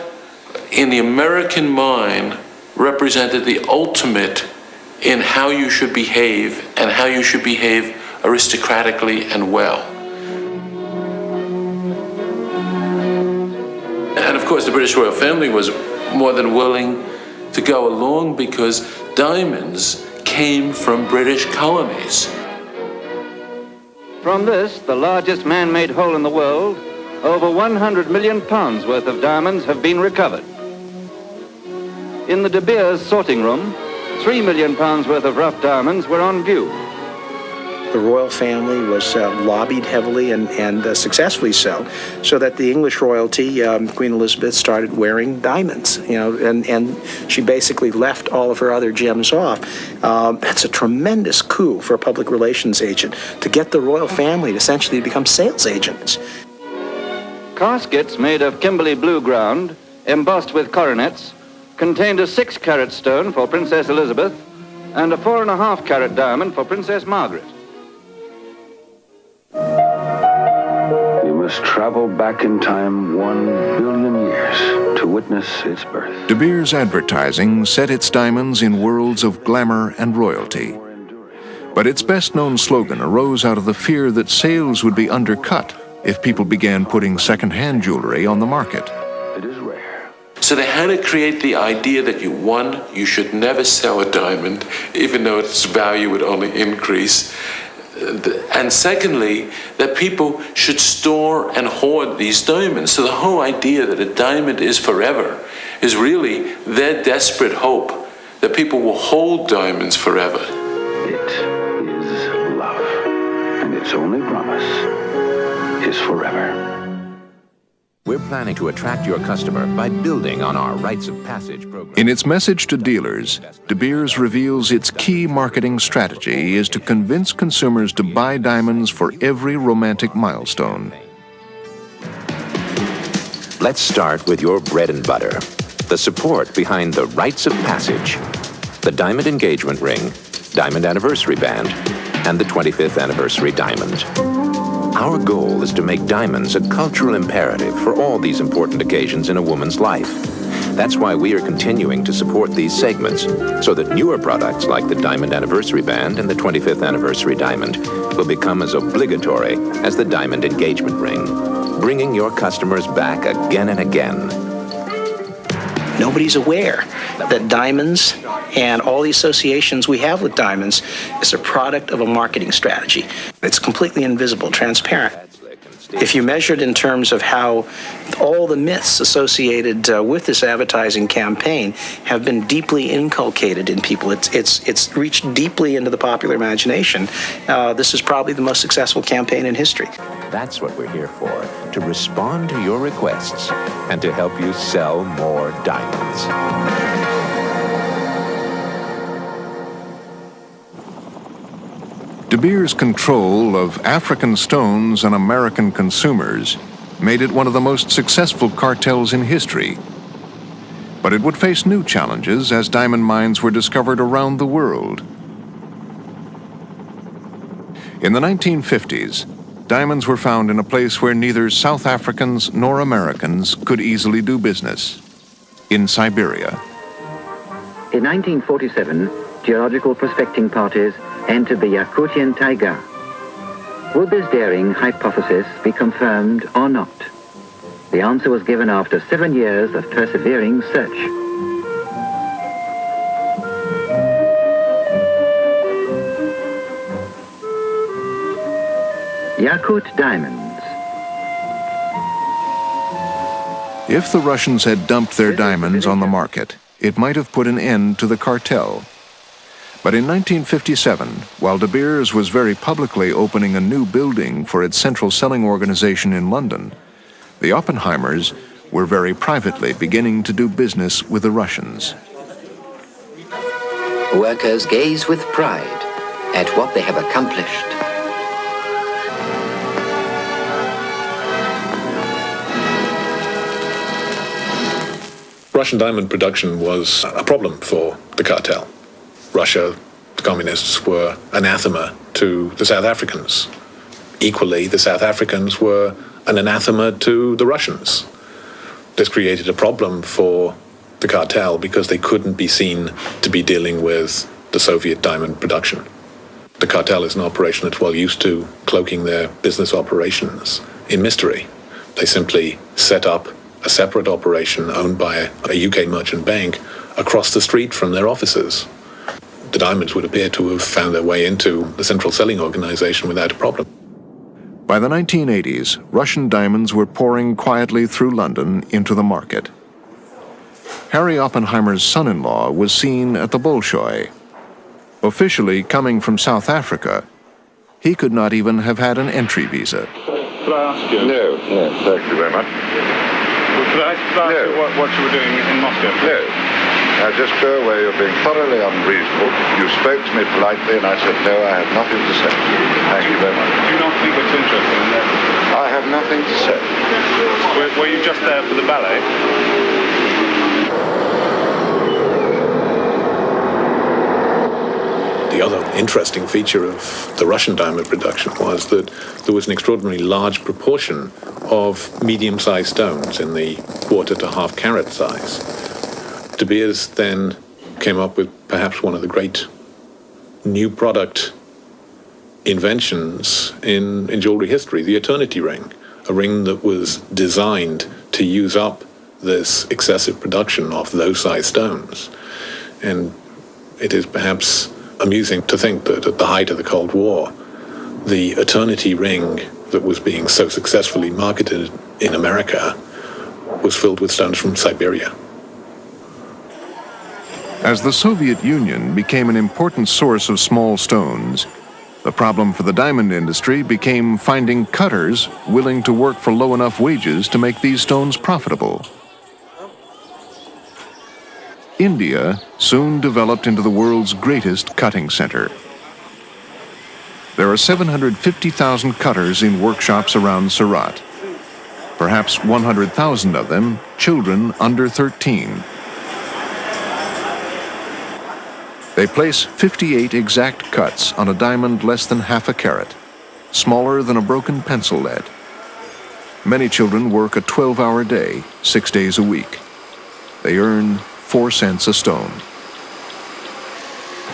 in the American mind, represented the ultimate in how you should behave and how you should behave aristocratically and well. And of course, the British royal family was more than willing to go along because diamonds came from British colonies. From this, the largest man-made hole in the world, over 100 million pounds worth of diamonds have been recovered. In the De Beers sorting room, 3 million pounds worth of rough diamonds were on view. The royal family was lobbied heavily and successfully so that the English royalty, Queen Elizabeth, started wearing diamonds, and she basically left all of her other gems off. That's a tremendous coup for a public relations agent to get the royal family to essentially become sales agents. Caskets made of Kimberley blue ground, embossed with coronets, contained a 6-carat stone for Princess Elizabeth and a 4.5-carat diamond for Princess Margaret. You must travel back in time 1 billion years to witness its birth. De Beers advertising set its diamonds in worlds of glamour and royalty. But its best-known slogan arose out of the fear that sales would be undercut if people began putting second-hand jewelry on the market. So they had to create the idea that you should never sell a diamond, even though its value would only increase. And secondly, that people should store and hoard these diamonds. So the whole idea that a diamond is forever is really their desperate hope that people will hold diamonds forever. It is love, and its only promise is forever. We're planning to attract your customer by building on our Rites of Passage program. In its message to dealers, De Beers reveals its key marketing strategy is to convince consumers to buy diamonds for every romantic milestone. Let's start with your bread and butter, the support behind the Rites of Passage, the diamond engagement ring, diamond anniversary band, and the 25th anniversary diamond. Our goal is to make diamonds a cultural imperative for all these important occasions in a woman's life. That's why we are continuing to support these segments, so that newer products like the Diamond Anniversary Band and the 25th Anniversary Diamond will become as obligatory as the Diamond Engagement Ring, bringing your customers back again and again. Nobody's aware that diamonds and all the associations we have with diamonds is a product of a marketing strategy. It's completely invisible, transparent. If you measure it in terms of how all the myths associated with this advertising campaign have been deeply inculcated in people, it's reached deeply into the popular imagination. This is probably the most successful campaign in history. That's what we're here for, to respond to your requests and to help you sell more diamonds. De Beers' control of African stones and American consumers made it one of the most successful cartels in history. But it would face new challenges as diamond mines were discovered around the world. In the 1950s, diamonds were found in a place where neither South Africans nor Americans could easily do business. in Siberia. In 1947, geological prospecting parties entered the Yakutian taiga. Would this daring hypothesis be confirmed or not? The answer was given after 7 years of persevering search. Yakut diamonds. If the Russians had dumped their diamonds on the market, it might have put an end to the cartel. But in 1957, while De Beers was very publicly opening a new building for its central selling organization in London, the Oppenheimers were very privately beginning to do business with the Russians. Workers gaze with pride at what they have accomplished. Russian diamond production was a problem for the cartel. Russia, the communists, were anathema to the South Africans. Equally, the South Africans were an anathema to the Russians. This created a problem for the cartel because they couldn't be seen to be dealing with the Soviet diamond production. The cartel is an operation that's well used to cloaking their business operations in mystery. They simply set up a separate operation owned by a UK merchant bank across the street from their offices. The diamonds would appear to have found their way into the central selling organization without a problem. By the 1980s, Russian diamonds were pouring quietly through London into the market. Harry Oppenheimer's son-in-law was seen at the Bolshoi. Officially coming from South Africa, he could not even have had an entry visa. Could I ask you? No, thank you very much. Could I ask you what you were doing in Moscow? No. Now just go away, you're being thoroughly unreasonable. You spoke to me politely and I said, no, I have nothing to say. Thank you very much. Do you not think it's interesting that... I have nothing to say. Were you just there for the ballet? The other interesting feature of the Russian diamond production was that there was an extraordinarily large proportion of medium-sized stones in the quarter to half carat size. De Beers then came up with perhaps one of the great new product inventions in jewelry history, the Eternity ring, a ring that was designed to use up this excessive production of those size stones. And it is perhaps amusing to think that at the height of the Cold War, the Eternity ring that was being so successfully marketed in America was filled with stones from Siberia. As the Soviet Union became an important source of small stones, the problem for the diamond industry became finding cutters willing to work for low enough wages to make these stones profitable. India soon developed into the world's greatest cutting center. There are 750,000 cutters in workshops around Surat. Perhaps 100,000 of them children under 13. They place 58 exact cuts on a diamond less than half a carat, smaller than a broken pencil lead. Many children work a 12-hour day, 6 days a week. They earn 4 cents a stone.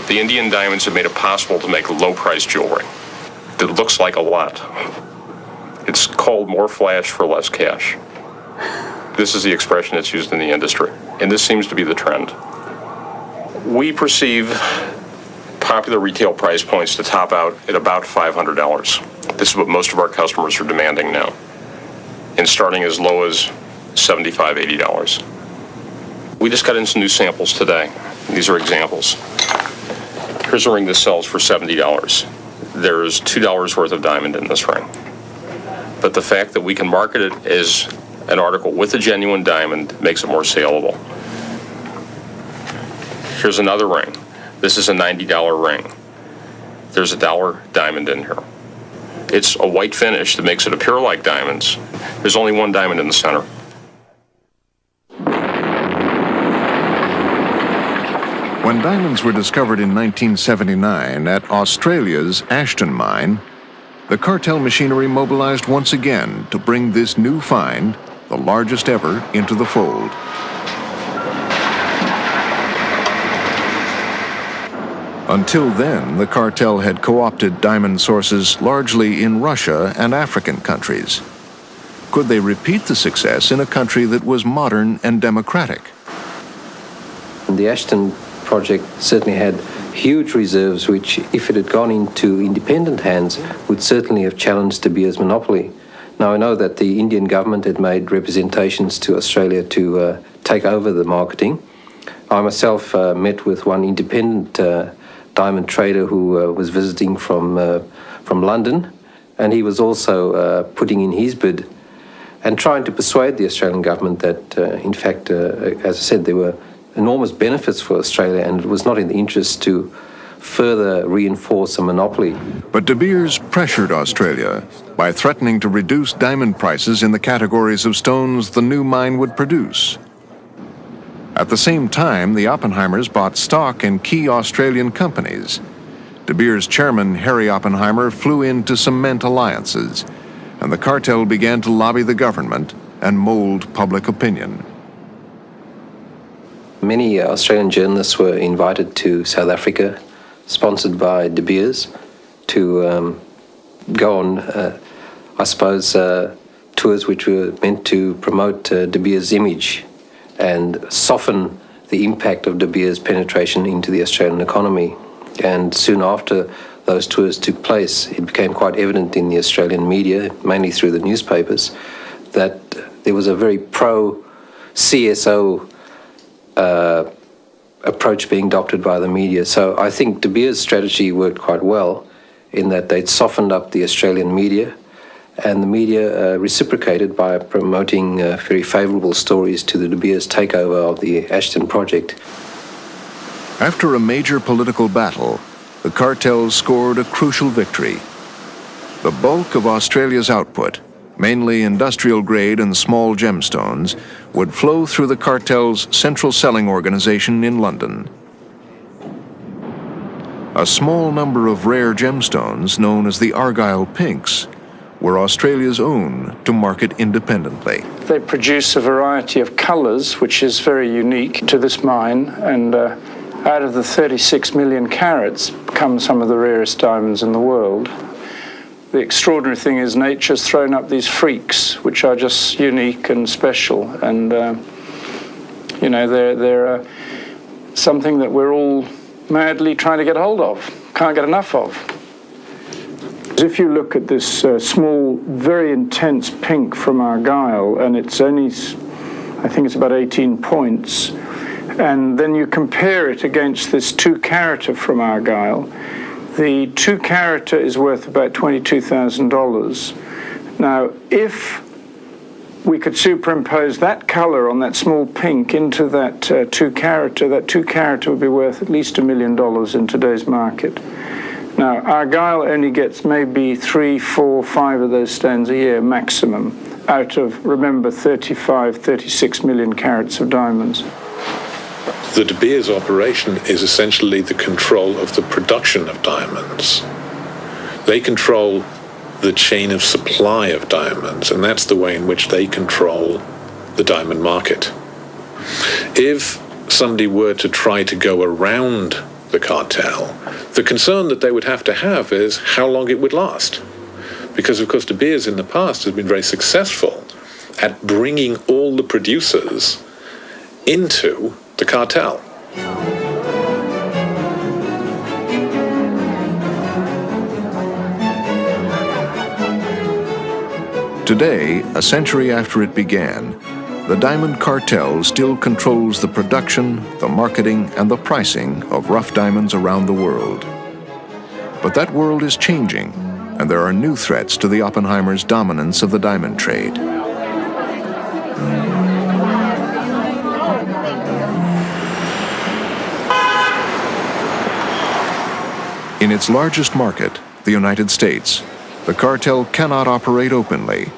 The Indian diamonds have made it possible to make low-priced jewelry that looks like a lot. It's called more flash for less cash. This is the expression that's used in the industry, and this seems to be the trend. We perceive popular retail price points to top out at about $500. This is what most of our customers are demanding now, and starting as low as $75, $80. We just got in some new samples today. These are examples. Here's a ring that sells for $70. There's $2 worth of diamond in this ring. But the fact that we can market it as an article with a genuine diamond makes it more saleable. Here's another ring. This is a $90 ring. There's a $1 diamond in here. It's a white finish that makes it appear like diamonds. There's only one diamond in the center. When diamonds were discovered in 1979 at Australia's Ashton mine, the cartel machinery mobilized once again to bring this new find, the largest ever, into the fold. Until then, the cartel had co-opted diamond sources largely in Russia and African countries. Could they repeat the success in a country that was modern and democratic? The Ashton project certainly had huge reserves which, if it had gone into independent hands, would certainly have challenged De Beers' monopoly. Now, I know that the Indian government had made representations to Australia to take over the marketing. I myself met with one independent diamond trader who was visiting from London, and he was also putting in his bid and trying to persuade the Australian government that, in fact, as I said, there were enormous benefits for Australia, and it was not in the interest to further reinforce a monopoly. But De Beers pressured Australia by threatening to reduce diamond prices in the categories of stones the new mine would produce. At the same time, the Oppenheimers bought stock in key Australian companies. De Beers' chairman, Harry Oppenheimer, flew in to cement alliances, and the cartel began to lobby the government and mold public opinion. Many Australian journalists were invited to South Africa, sponsored by De Beers, to go on, tours which were meant to promote De Beers' image and soften the impact of De Beers' penetration into the Australian economy. And soon after those tours took place, it became quite evident in the Australian media, mainly through the newspapers, that there was a very pro-CSO approach being adopted by the media. So I think De Beers' strategy worked quite well in that they'd softened up the Australian media, and the media reciprocated by promoting very favourable stories to the De Beers takeover of the Ashton project. After a major political battle, the cartels scored a crucial victory. The bulk of Australia's output, mainly industrial grade and small gemstones, would flow through the cartel's central selling organization in London. A small number of rare gemstones, known as the Argyle Pinks, were Australia's own to market independently. They produce a variety of colours which is very unique to this mine, and out of the 36 million carats come some of the rarest diamonds in the world. The extraordinary thing is nature's thrown up these freaks which are just unique and special, and they're something that we're all madly trying to get hold of, can't get enough of. If you look at this small, very intense pink from Argyle, and it's only, I think it's about 18 points, and then you compare it against this 2-carat from Argyle, the 2-carat is worth about $22,000. Now, if we could superimpose that colour on that small pink into that 2-carat, that 2-carat would be worth at least $1 million in today's market. Now, Argyle only gets maybe 3, 4, 5 of those stones a year maximum out of, remember, 35, 36 million carats of diamonds. The De Beers operation is essentially the control of the production of diamonds. They control the chain of supply of diamonds, and that's the way in which they control the diamond market. If somebody were to try to go around the cartel, the concern that they would have to have is how long it would last. Because, of course, De Beers in the past has been very successful at bringing all the producers into the cartel. Today, a century after it began, the diamond cartel still controls the production, the marketing, and the pricing of rough diamonds around the world. But that world is changing, and there are new threats to the Oppenheimers' dominance of the diamond trade. In its largest market, the United States, the cartel cannot operate openly.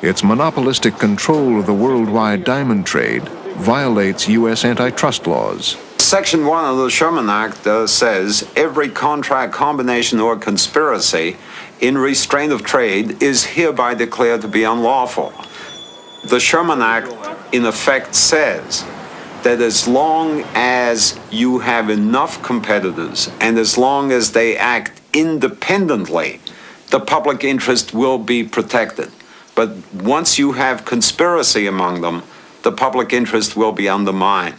Its monopolistic control of the worldwide diamond trade violates U.S. antitrust laws. Section 1 of the Sherman Act says every contract, combination, or conspiracy in restraint of trade is hereby declared to be unlawful. The Sherman Act, in effect, says that as long as you have enough competitors and as long as they act independently, the public interest will be protected. But once you have conspiracy among them, the public interest will be undermined.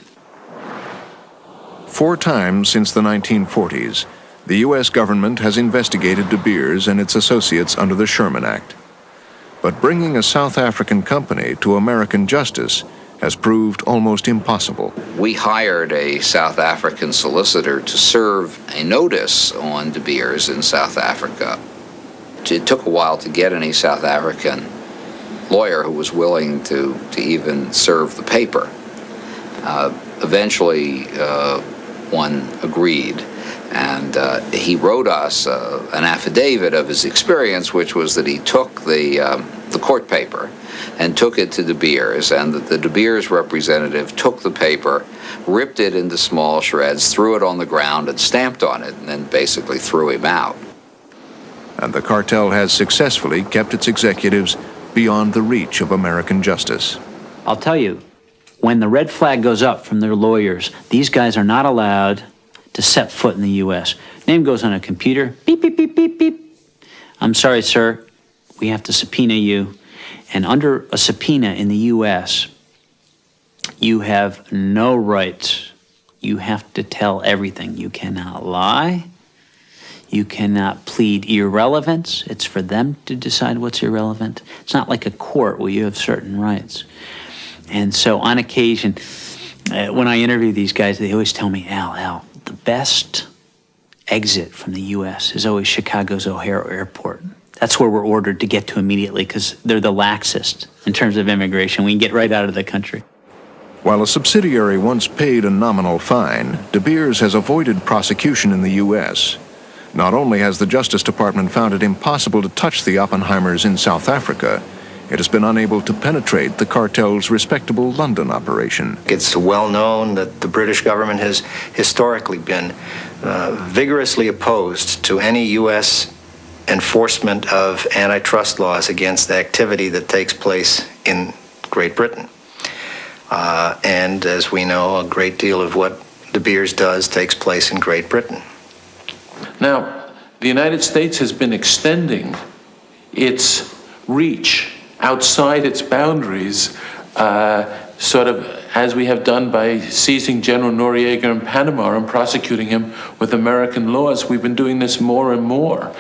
4 times since the 1940s, the U.S. government has investigated De Beers and its associates under the Sherman Act. But bringing a South African company to American justice has proved almost impossible. We hired a South African solicitor to serve a notice on De Beers in South Africa. It took a while to get any South African lawyer who was willing to even serve the paper. Eventually, one agreed, and he wrote us an affidavit of his experience, which was that he took the court paper and took it to De Beers, and that the De Beers representative took the paper, ripped it into small shreds, threw it on the ground, and stamped on it, and then basically threw him out. And the cartel has successfully kept its executives beyond the reach of American justice. I'll tell you, when the red flag goes up from their lawyers, these guys are not allowed to set foot in the U.S. Name goes on a computer, beep, beep, beep, beep, beep. I'm sorry, sir, we have to subpoena you. And under a subpoena in the U.S., you have no rights. You have to tell everything. You cannot lie. You cannot plead irrelevance. It's for them to decide what's irrelevant. It's not like a court where you have certain rights. And so on occasion, when I interview these guys, they always tell me, Al, the best exit from the U.S. is always Chicago's O'Hare Airport. That's where we're ordered to get to immediately because they're the laxest in terms of immigration. We can get right out of the country. While a subsidiary once paid a nominal fine, De Beers has avoided prosecution in the U.S. Not only has the Justice Department found it impossible to touch the Oppenheimers in South Africa, it has been unable to penetrate the cartel's respectable London operation. It's well known that the British government has historically been vigorously opposed to any U.S. enforcement of antitrust laws against the activity that takes place in Great Britain. And as we know, a great deal of what De Beers does takes place in Great Britain. Now, the United States has been extending its reach outside its boundaries, sort of as we have done by seizing General Noriega in Panama and prosecuting him with American laws. We've been doing this more and more.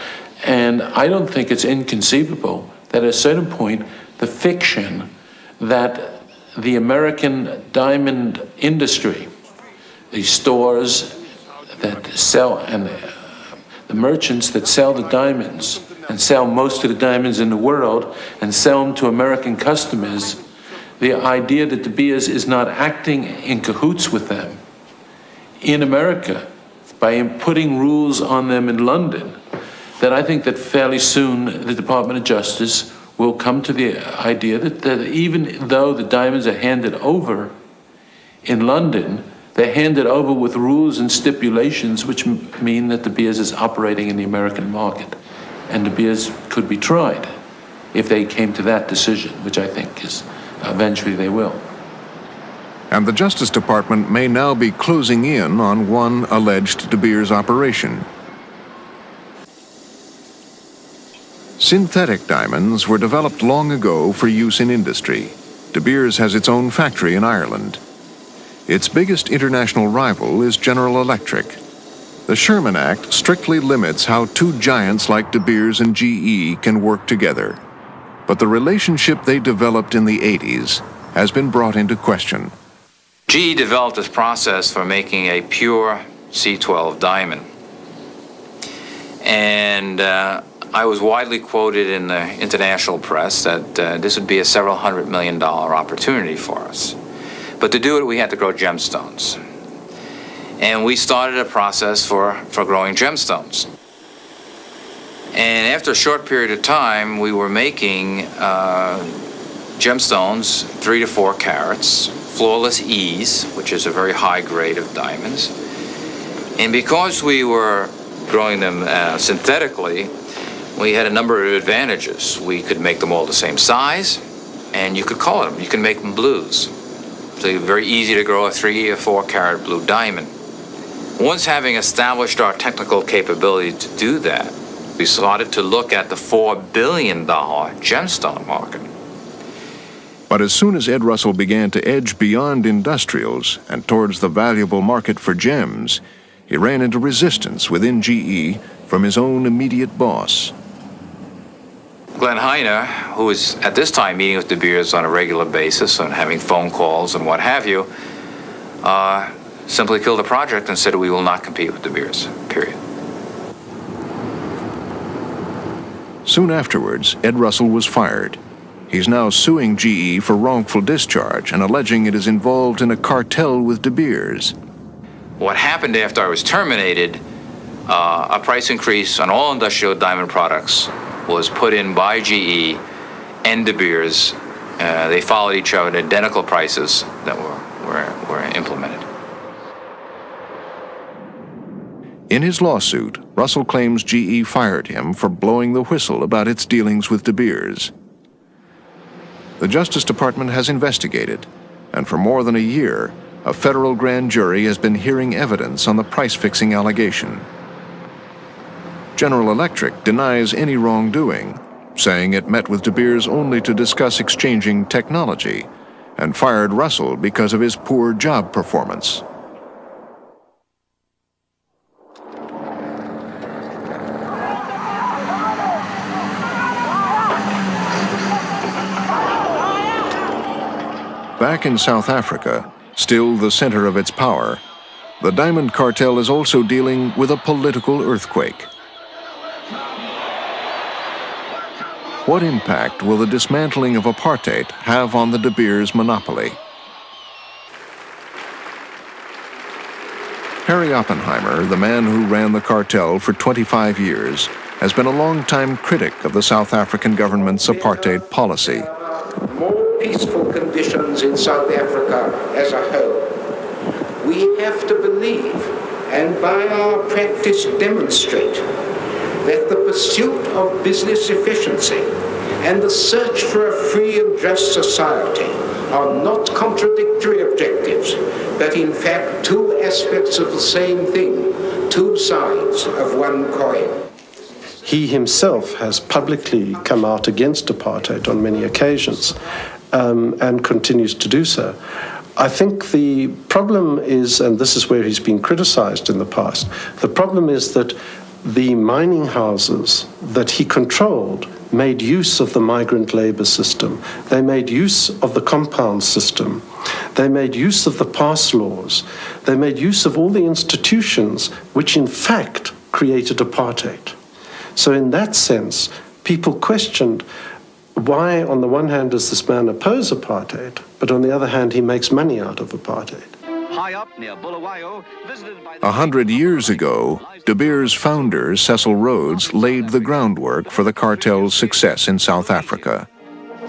And I don't think it's inconceivable that at a certain point, the fiction that the American diamond industry, the stores that sell and the merchants that sell the diamonds and sell most of the diamonds in the world and sell them to American customers, the idea that De Beers is not acting in cahoots with them in America by putting rules on them in London, that I think that fairly soon the Department of Justice will come to the idea that even though the diamonds are handed over in London, they're handed over with rules and stipulations which mean that De Beers is operating in the American market. And De Beers could be tried if they came to that decision, which I think is eventually they will. And the Justice Department may now be closing in on one alleged De Beers operation. Synthetic diamonds were developed long ago for use in industry. De Beers has its own factory in Ireland. Its biggest international rival is General Electric. The Sherman Act strictly limits how two giants like De Beers and GE can work together. But the relationship they developed in the 80s has been brought into question. GE developed this process for making a pure C12 diamond. And I was widely quoted in the international press that this would be a several $100 million opportunity for us. But to do it, we had to grow gemstones. And we started a process for growing gemstones. And after a short period of time, we were making gemstones 3 to 4 carats, flawless E's, which is a very high grade of diamonds. And because we were growing them synthetically, we had a number of advantages. We could make them all the same size, and you could color them. You can make them blues. It's very easy to grow a 3 or 4 carat blue diamond. Once having established our technical capability to do that, we started to look at the $4 billion gemstone market. But as soon as Ed Russell began to edge beyond industrials and towards the valuable market for gems, he ran into resistance within GE from his own immediate boss. Glenn Heiner, who was at this time meeting with De Beers on a regular basis and having phone calls and what have you, simply killed the project and said we will not compete with De Beers, period. Soon afterwards, Ed Russell was fired. He's now suing GE for wrongful discharge and alleging it is involved in a cartel with De Beers. What happened after I was terminated, a price increase on all industrial diamond products was put in by GE and De Beers. They followed each other at identical prices that were implemented. In his lawsuit, Russell claims GE fired him for blowing the whistle about its dealings with De Beers. The Justice Department has investigated, and for more than a year, a federal grand jury has been hearing evidence on the price-fixing allegation. General Electric denies any wrongdoing, saying it met with De Beers only to discuss exchanging technology, and fired Russell because of his poor job performance. Back in South Africa, still the center of its power, the Diamond Cartel is also dealing with a political earthquake. What impact will the dismantling of apartheid have on the De Beers monopoly? Harry Oppenheimer, the man who ran the cartel for 25 years, has been a long-time critic of the South African government's apartheid policy. More peaceful conditions in South Africa as a whole. We have to believe, and by our practice demonstrate, that the pursuit of business efficiency and the search for a free and just society are not contradictory objectives, but in fact two aspects of the same thing, two sides of one coin. He himself has publicly come out against apartheid on many occasions and continues to do so. I think the problem is, and this is where he's been criticized in the past, the problem is that the mining houses that he controlled made use of the migrant labor system. They made use of the compound system. They made use of the pass laws. They made use of all the institutions which in fact created apartheid. So in that sense, people questioned why, on the one hand, does this man oppose apartheid, but on the other hand, he makes money out of apartheid. High up near Bulawayo, visited by 100 years ago, De Beers founder Cecil Rhodes laid the groundwork for the cartel's success in South Africa.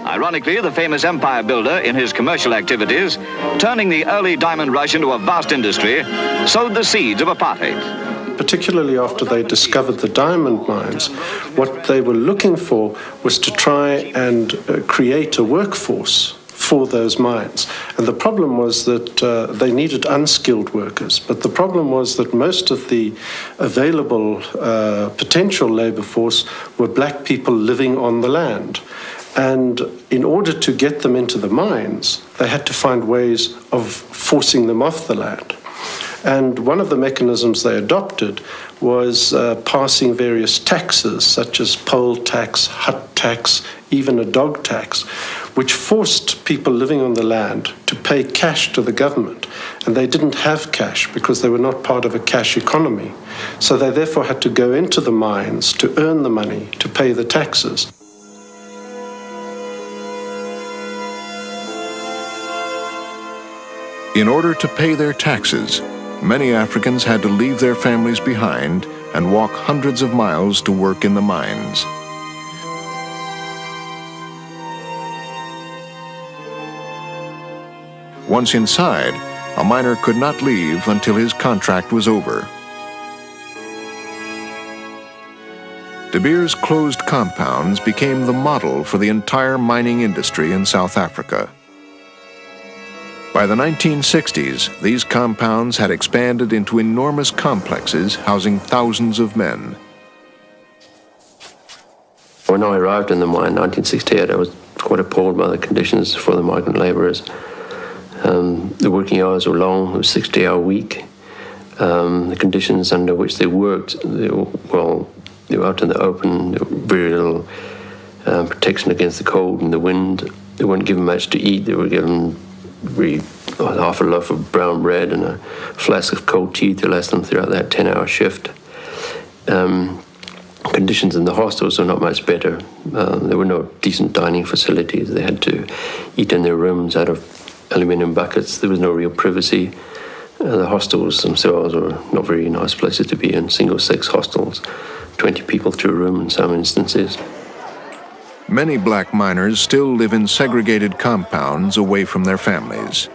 Ironically, the famous empire builder, in his commercial activities, turning the early diamond rush into a vast industry, sowed the seeds of apartheid. Particularly after they discovered the diamond mines, what they were looking for was to try and create a workforce for those mines. And the problem was that they needed unskilled workers. But the problem was that most of the available potential labor force were black people living on the land. And in order to get them into the mines, they had to find ways of forcing them off the land. And one of the mechanisms they adopted was passing various taxes, such as poll tax, hut tax, even a dog tax, which forced people living on the land to pay cash to the government. And they didn't have cash because they were not part of a cash economy. So they therefore had to go into the mines to earn the money to pay the taxes. In order to pay their taxes, many Africans had to leave their families behind and walk hundreds of miles to work in the mines. Once inside, a miner could not leave until his contract was over. De Beers' closed compounds became the model for the entire mining industry in South Africa. By the 1960s, these compounds had expanded into enormous complexes housing thousands of men. When I arrived in the mine in 1968, I was quite appalled by the conditions for the migrant labourers. The working hours were long, it was a 60-hour week. The conditions under which they worked, they were out in the open, there were very little protection against the cold and the wind. They weren't given much to eat, they were given half a loaf of brown bread and a flask of cold tea to last them throughout that 10-hour shift. Conditions in the hostels were not much better. There were no decent dining facilities. They had to eat in their rooms out of aluminium buckets. There was no real privacy. The hostels themselves were not very nice places to be in, single-sex hostels, 20 people to a room in some instances. Many black miners still live in segregated compounds away from their families.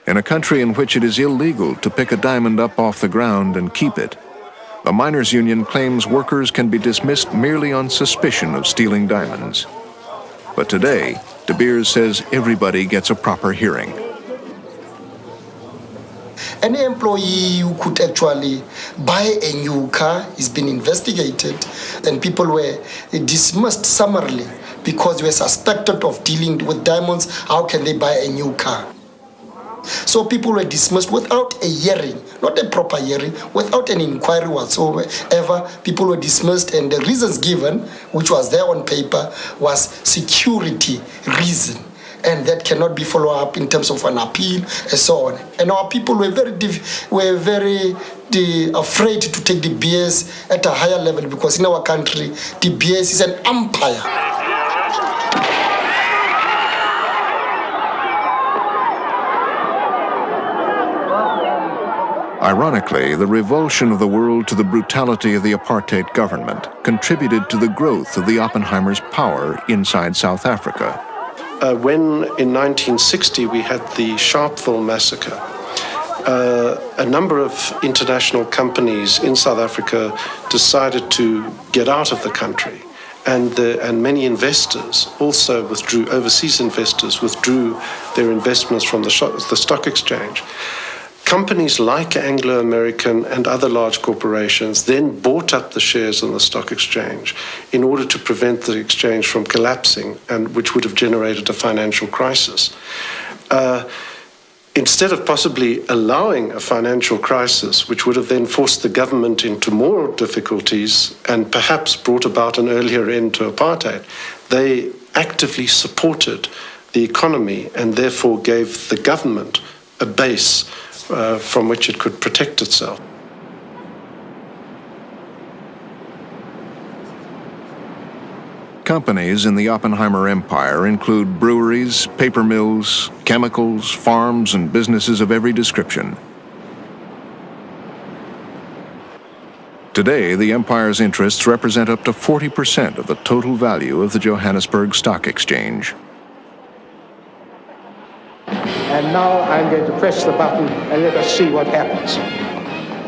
In a country in which it is illegal to pick a diamond up off the ground and keep it, the miners' union claims workers can be dismissed merely on suspicion of stealing diamonds. But today, De Beers says everybody gets a proper hearing. Any employee who could actually buy a new car is being investigated, and people were dismissed summarily because they were suspected of dealing with diamonds. How can they buy a new car? So people were dismissed without a hearing, not a proper hearing, without an inquiry whatsoever. People were dismissed, and the reasons given, which was there on paper, was security reason. And that cannot be followed up in terms of an appeal and so on. And our people were very afraid to take De Beers at a higher level, because in our country, De Beers is an empire. Ironically, the revulsion of the world to the brutality of the apartheid government contributed to the growth of the Oppenheimers' power inside South Africa. When in 1960 we had the Sharpeville massacre, a number of international companies in South Africa decided to get out of the country, and many investors also withdrew. Overseas investors withdrew their investments from the stock exchange. Companies like Anglo American and other large corporations then bought up the shares on the stock exchange in order to prevent the exchange from collapsing, and which would have generated a financial crisis. Instead of possibly allowing a financial crisis, which would have then forced the government into more difficulties and perhaps brought about an earlier end to apartheid, they actively supported the economy and therefore gave the government a base from which it could protect itself. Companies in the Oppenheimer empire include breweries, paper mills, chemicals, farms, and businesses of every description. Today, the empire's interests represent up to 40% of the total value of the Johannesburg Stock Exchange. And now I'm going to press the button and let us see what happens.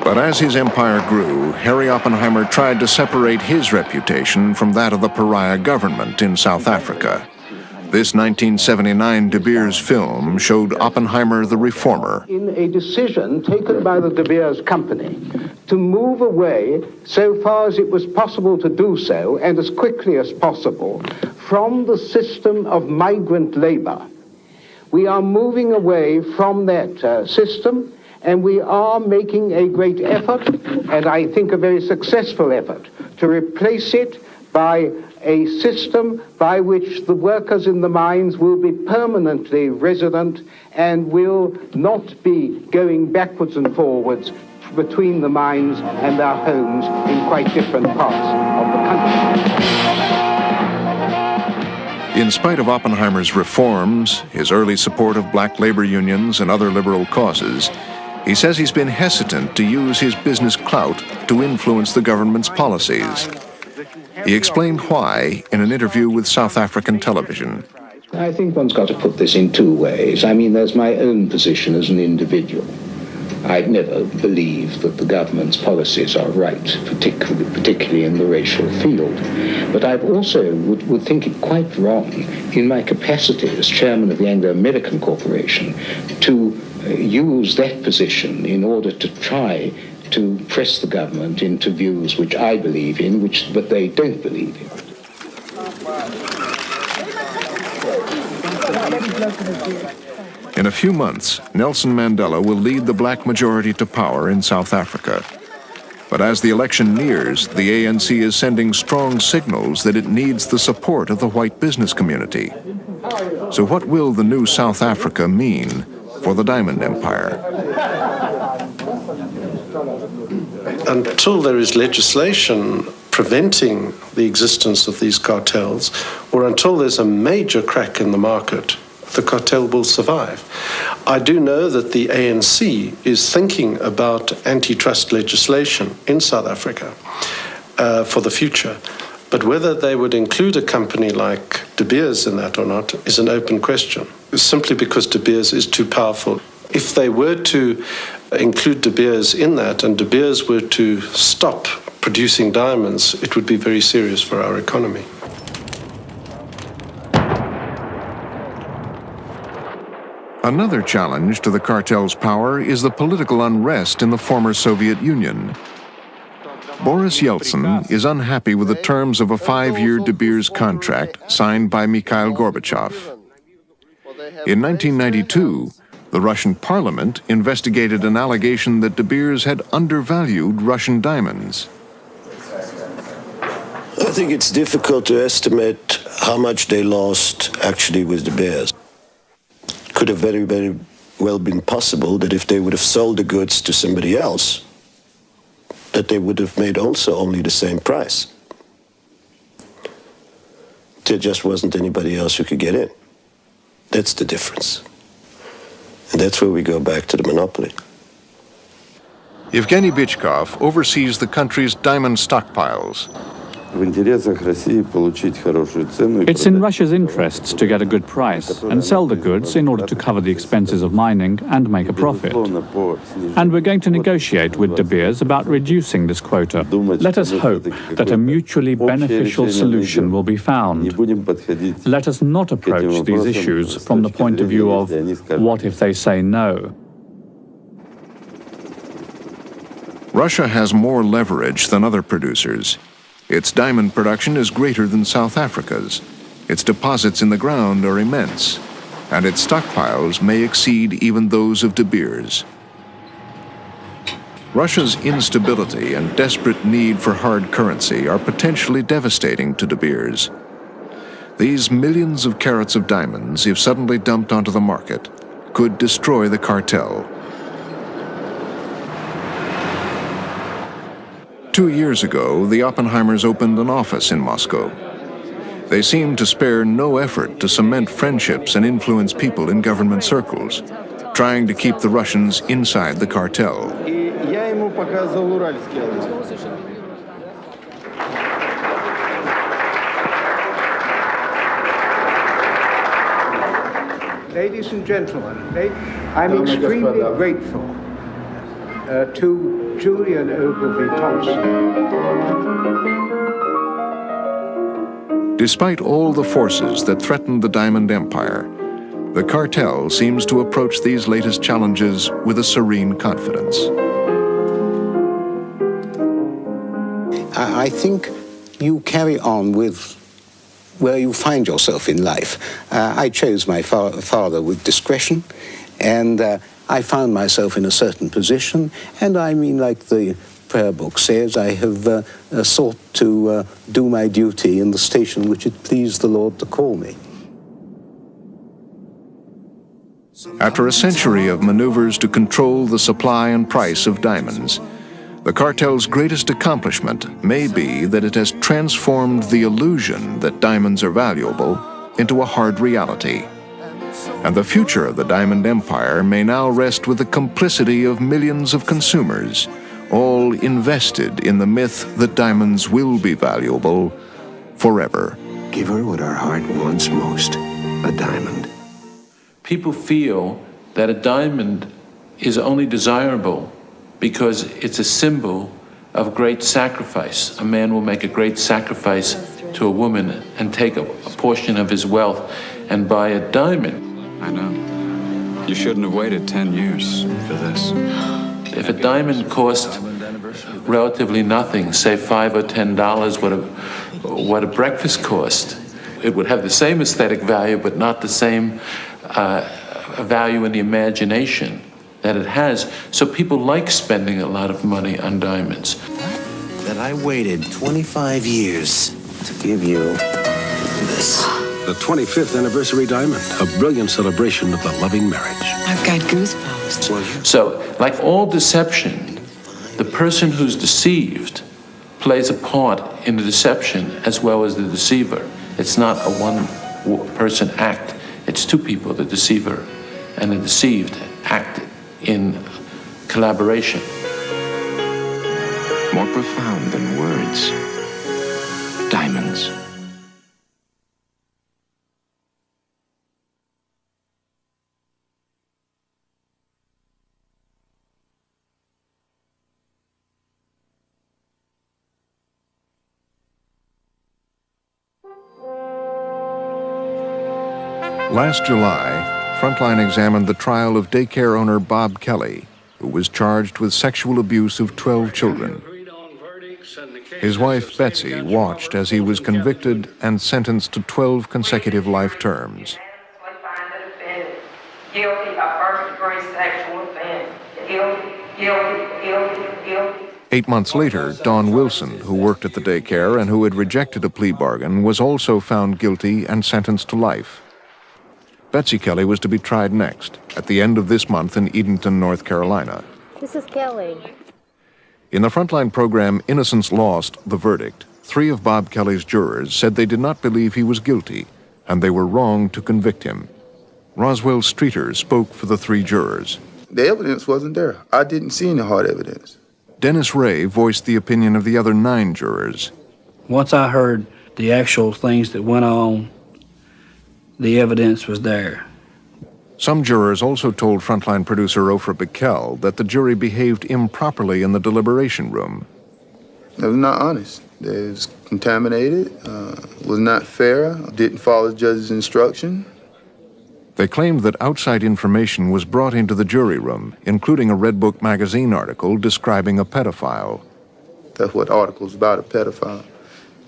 But as his empire grew, Harry Oppenheimer tried to separate his reputation from that of the pariah government in South Africa. This 1979 De Beers film showed Oppenheimer the reformer. In a decision taken by the De Beers Company to move away, so far as it was possible to do so, and as quickly as possible, from the system of migrant labor. We are moving away from that system, and we are making a great effort, and I think a very successful effort, to replace it by a system by which the workers in the mines will be permanently resident and will not be going backwards and forwards between the mines and their homes in quite different parts of the country. In spite of Oppenheimer's reforms, his early support of black labor unions and other liberal causes, he says he's been hesitant to use his business clout to influence the government's policies. He explained why in an interview with South African television. I think one's got to put this in two ways. I mean, there's my own position as an individual. I've never believed that the government's policies are right, particularly in the racial field. But I've also would think it quite wrong, in my capacity as chairman of the Anglo-American Corporation, to use that position in order to try to press the government into views which I believe in, but they don't believe in. In a few months, Nelson Mandela will lead the black majority to power in South Africa. But as the election nears, the ANC is sending strong signals that it needs the support of the white business community. So what will the new South Africa mean for the Diamond Empire? Until there is legislation preventing the existence of these cartels, or until there's a major crack in the market, the cartel will survive. I do know that the ANC is thinking about antitrust legislation in South Africa for the future. But whether they would include a company like De Beers in that or not is an open question, simply because De Beers is too powerful. If they were to include De Beers in that, and De Beers were to stop producing diamonds, it would be very serious for our economy. Another challenge to the cartel's power is the political unrest in the former Soviet Union. Boris Yeltsin is unhappy with the terms of a 5-year De Beers contract signed by Mikhail Gorbachev. In 1992, the Russian parliament investigated an allegation that De Beers had undervalued Russian diamonds. I think it's difficult to estimate how much they lost actually with De Beers. It could have very, very well been possible that if they would have sold the goods to somebody else, that they would have made also only the same price. There just wasn't anybody else who could get in. That's the difference. And that's where we go back to the monopoly. Evgeny Bychkov oversees the country's diamond stockpiles. It's in Russia's interests to get a good price and sell the goods in order to cover the expenses of mining and make a profit. And we're going to negotiate with De Beers about reducing this quota. Let us hope that a mutually beneficial solution will be found. Let us not approach these issues from the point of view of what if they say no. Russia has more leverage than other producers. Its diamond production is greater than South Africa's. Its deposits in the ground are immense, and its stockpiles may exceed even those of De Beers. Russia's instability and desperate need for hard currency are potentially devastating to De Beers. These millions of carats of diamonds, if suddenly dumped onto the market, could destroy the cartel. 2 years ago, the Oppenheimers opened an office in Moscow. They seemed to spare no effort to cement friendships and influence people in government circles, trying to keep the Russians inside the cartel. Ladies and gentlemen, I'm extremely grateful to Julian Ogilvy Thompson. Despite all the forces that threatened the Diamond Empire, the cartel seems to approach these latest challenges with a serene confidence. I think you carry on with where you find yourself in life. I chose my father with discretion, and I found myself in a certain position, and I mean, like the prayer book says, I have sought to do my duty in the station which it pleased the Lord to call me. After a century of maneuvers to control the supply and price of diamonds, the cartel's greatest accomplishment may be that it has transformed the illusion that diamonds are valuable into a hard reality. And the future of the Diamond Empire may now rest with the complicity of millions of consumers, all invested in the myth that diamonds will be valuable forever. Give her what her heart wants most, a diamond. People feel that a diamond is only desirable because it's a symbol of great sacrifice. A man will make a great sacrifice to a woman and take a portion of his wealth and buy a diamond. I know. You shouldn't have waited 10 years for this. If a diamond cost relatively nothing, say $5 or $10, what a breakfast cost, it would have the same aesthetic value, but not the same value in the imagination that it has. So people like spending a lot of money on diamonds. That I waited 25 years to give you this. The 25th anniversary diamond, a brilliant celebration of the loving marriage. I've got goosebumps. So, like all deception, the person who's deceived plays a part in the deception as well as the deceiver. It's not a one-person act. It's two people, the deceiver and the deceived, act in collaboration. More profound than words. Diamonds. Last July, Frontline examined the trial of daycare owner Bob Kelly, who was charged with sexual abuse of 12 children. His wife, Betsy, watched as he was convicted and sentenced to 12 consecutive life terms. Guilty of first-degree sexual offense. Guilty. 8 months later, Dawn Wilson, who worked at the daycare and who had rejected a plea bargain, was also found guilty and sentenced to life. Betsy Kelly was to be tried next, at the end of this month in Edenton, North Carolina. Mrs. Kelly. In the Frontline program Innocence Lost, The Verdict, 3 of Bob Kelly's jurors said they did not believe he was guilty, and they were wrong to convict him. Roswell Streeter spoke for the 3 jurors. The evidence wasn't there. I didn't see any hard evidence. Dennis Ray voiced the opinion of the other 9 jurors. Once I heard the actual things that went on, the evidence was there. Some jurors also told Frontline producer Oprah Bickel that the jury behaved improperly in the deliberation room. It was not honest. It was contaminated, was not fair, didn't follow the judge's instruction. They claimed that outside information was brought into the jury room, including a Red Book magazine article describing a pedophile. That's what the article's about, a pedophile.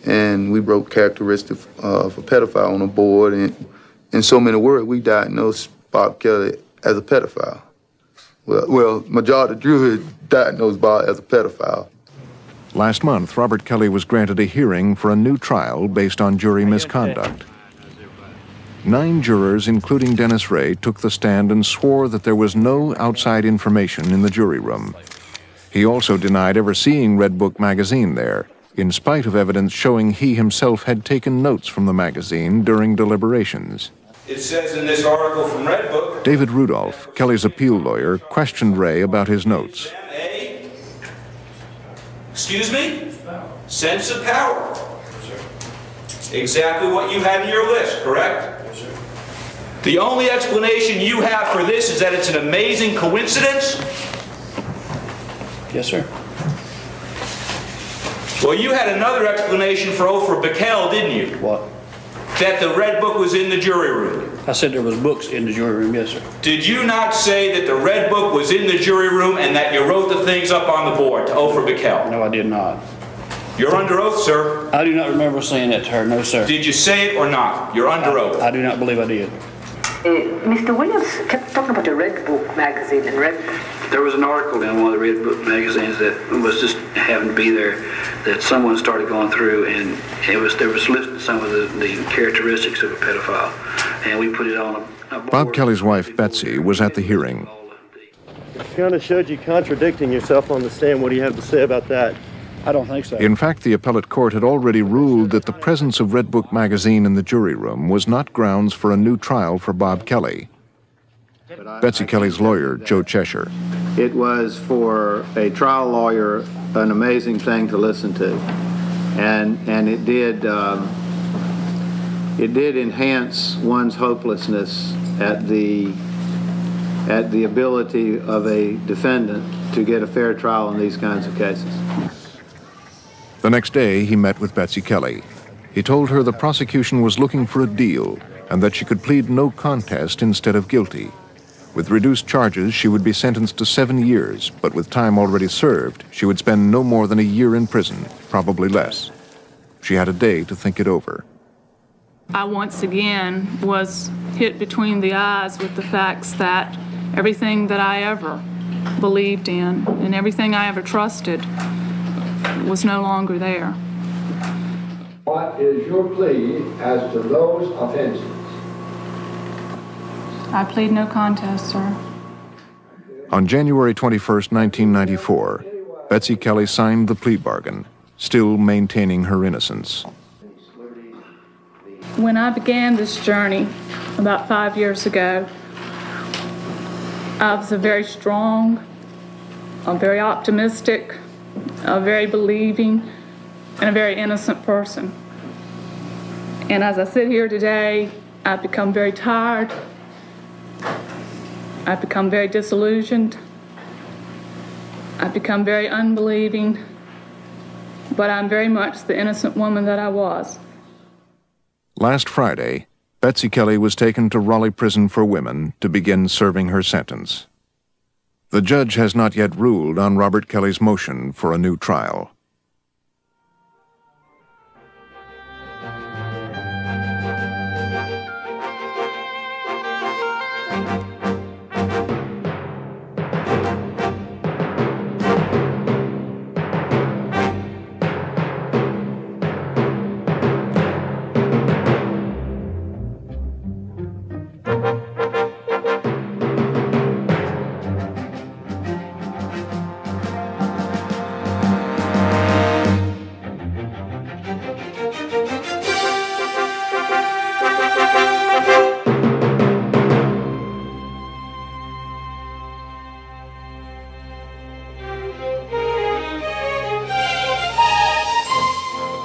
And we wrote characteristics of a pedophile on a board, and in so many words, we diagnosed Bob Kelly as a pedophile. Well, majority of the jury diagnosed Bob as a pedophile. Last month, Robert Kelly was granted a hearing for a new trial based on jury misconduct. 9 jurors, including Dennis Ray, took the stand and swore that there was no outside information in the jury room. He also denied ever seeing Red Book magazine there, in spite of evidence showing he himself had taken notes from the magazine during deliberations. It says in this article from Red Book... David Rudolph, Kelly's appeal lawyer, questioned Ray about his notes. Excuse me? Sense of power. Exactly what you had in your list, correct? Yes, sir. The only explanation you have for this is that it's an amazing coincidence? Yes, sir. Well, you had another explanation for Oprah Bickel, didn't you? What? That the Red Book was in the jury room. I said there was books in the jury room, yes, sir. Did you not say that the Red Book was in the jury room and that you wrote the things up on the board to Oprah Bickel? No, I did not. You're under oath, sir. I do not remember saying that to her, no, sir. Did you say it or not? You're under oath. I do not believe I did. Mr. Williams kept talking about the Red Book magazine and Red Book. There was an article in one of the Red Book magazines that was just happened to be there that someone started going through, and there was listed some of the characteristics of a pedophile, and we put it on a board. Bob Kelly's wife, Betsy, was at the hearing. It kind of showed you contradicting yourself on the stand. What do you have to say about that? I don't think so. In fact, the appellate court had already ruled that the presence of Red Book magazine in the jury room was not grounds for a new trial for Bob Kelly. Betsy Kelly's lawyer, Joe Cheshire. It was, for a trial lawyer, an amazing thing to listen to. And it did enhance one's hopelessness at at the ability of a defendant to get a fair trial in these kinds of cases. The next day, he met with Betsy Kelly. He told her the prosecution was looking for a deal and that she could plead no contest instead of guilty. With reduced charges, she would be sentenced to 7 years, but with time already served, she would spend no more than a year in prison, probably less. She had a day to think it over. I once again was hit between the eyes with the facts that everything that I ever believed in and everything I ever trusted was no longer there. What is your plea as to those offenses? I plead no contest, sir. On January 21st, 1994, Betsy Kelly signed the plea bargain, still maintaining her innocence. When I began this journey about 5 years ago, I was a very strong, a very optimistic, a very believing, and a very innocent person. And as I sit here today, I've become very tired. I've become very disillusioned. I've become very unbelieving. But I'm very much the innocent woman that I was. Last Friday, Betsy Kelly was taken to Raleigh Prison for Women to begin serving her sentence. The judge has not yet ruled on Robert Kelly's motion for a new trial.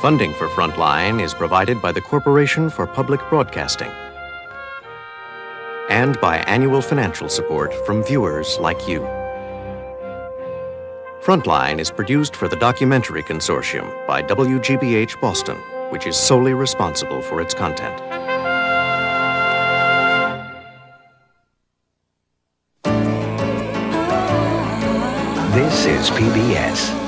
Funding for Frontline is provided by the Corporation for Public Broadcasting and by annual financial support from viewers like you. Frontline is produced for the Documentary Consortium by WGBH Boston, which is solely responsible for its content. This is PBS.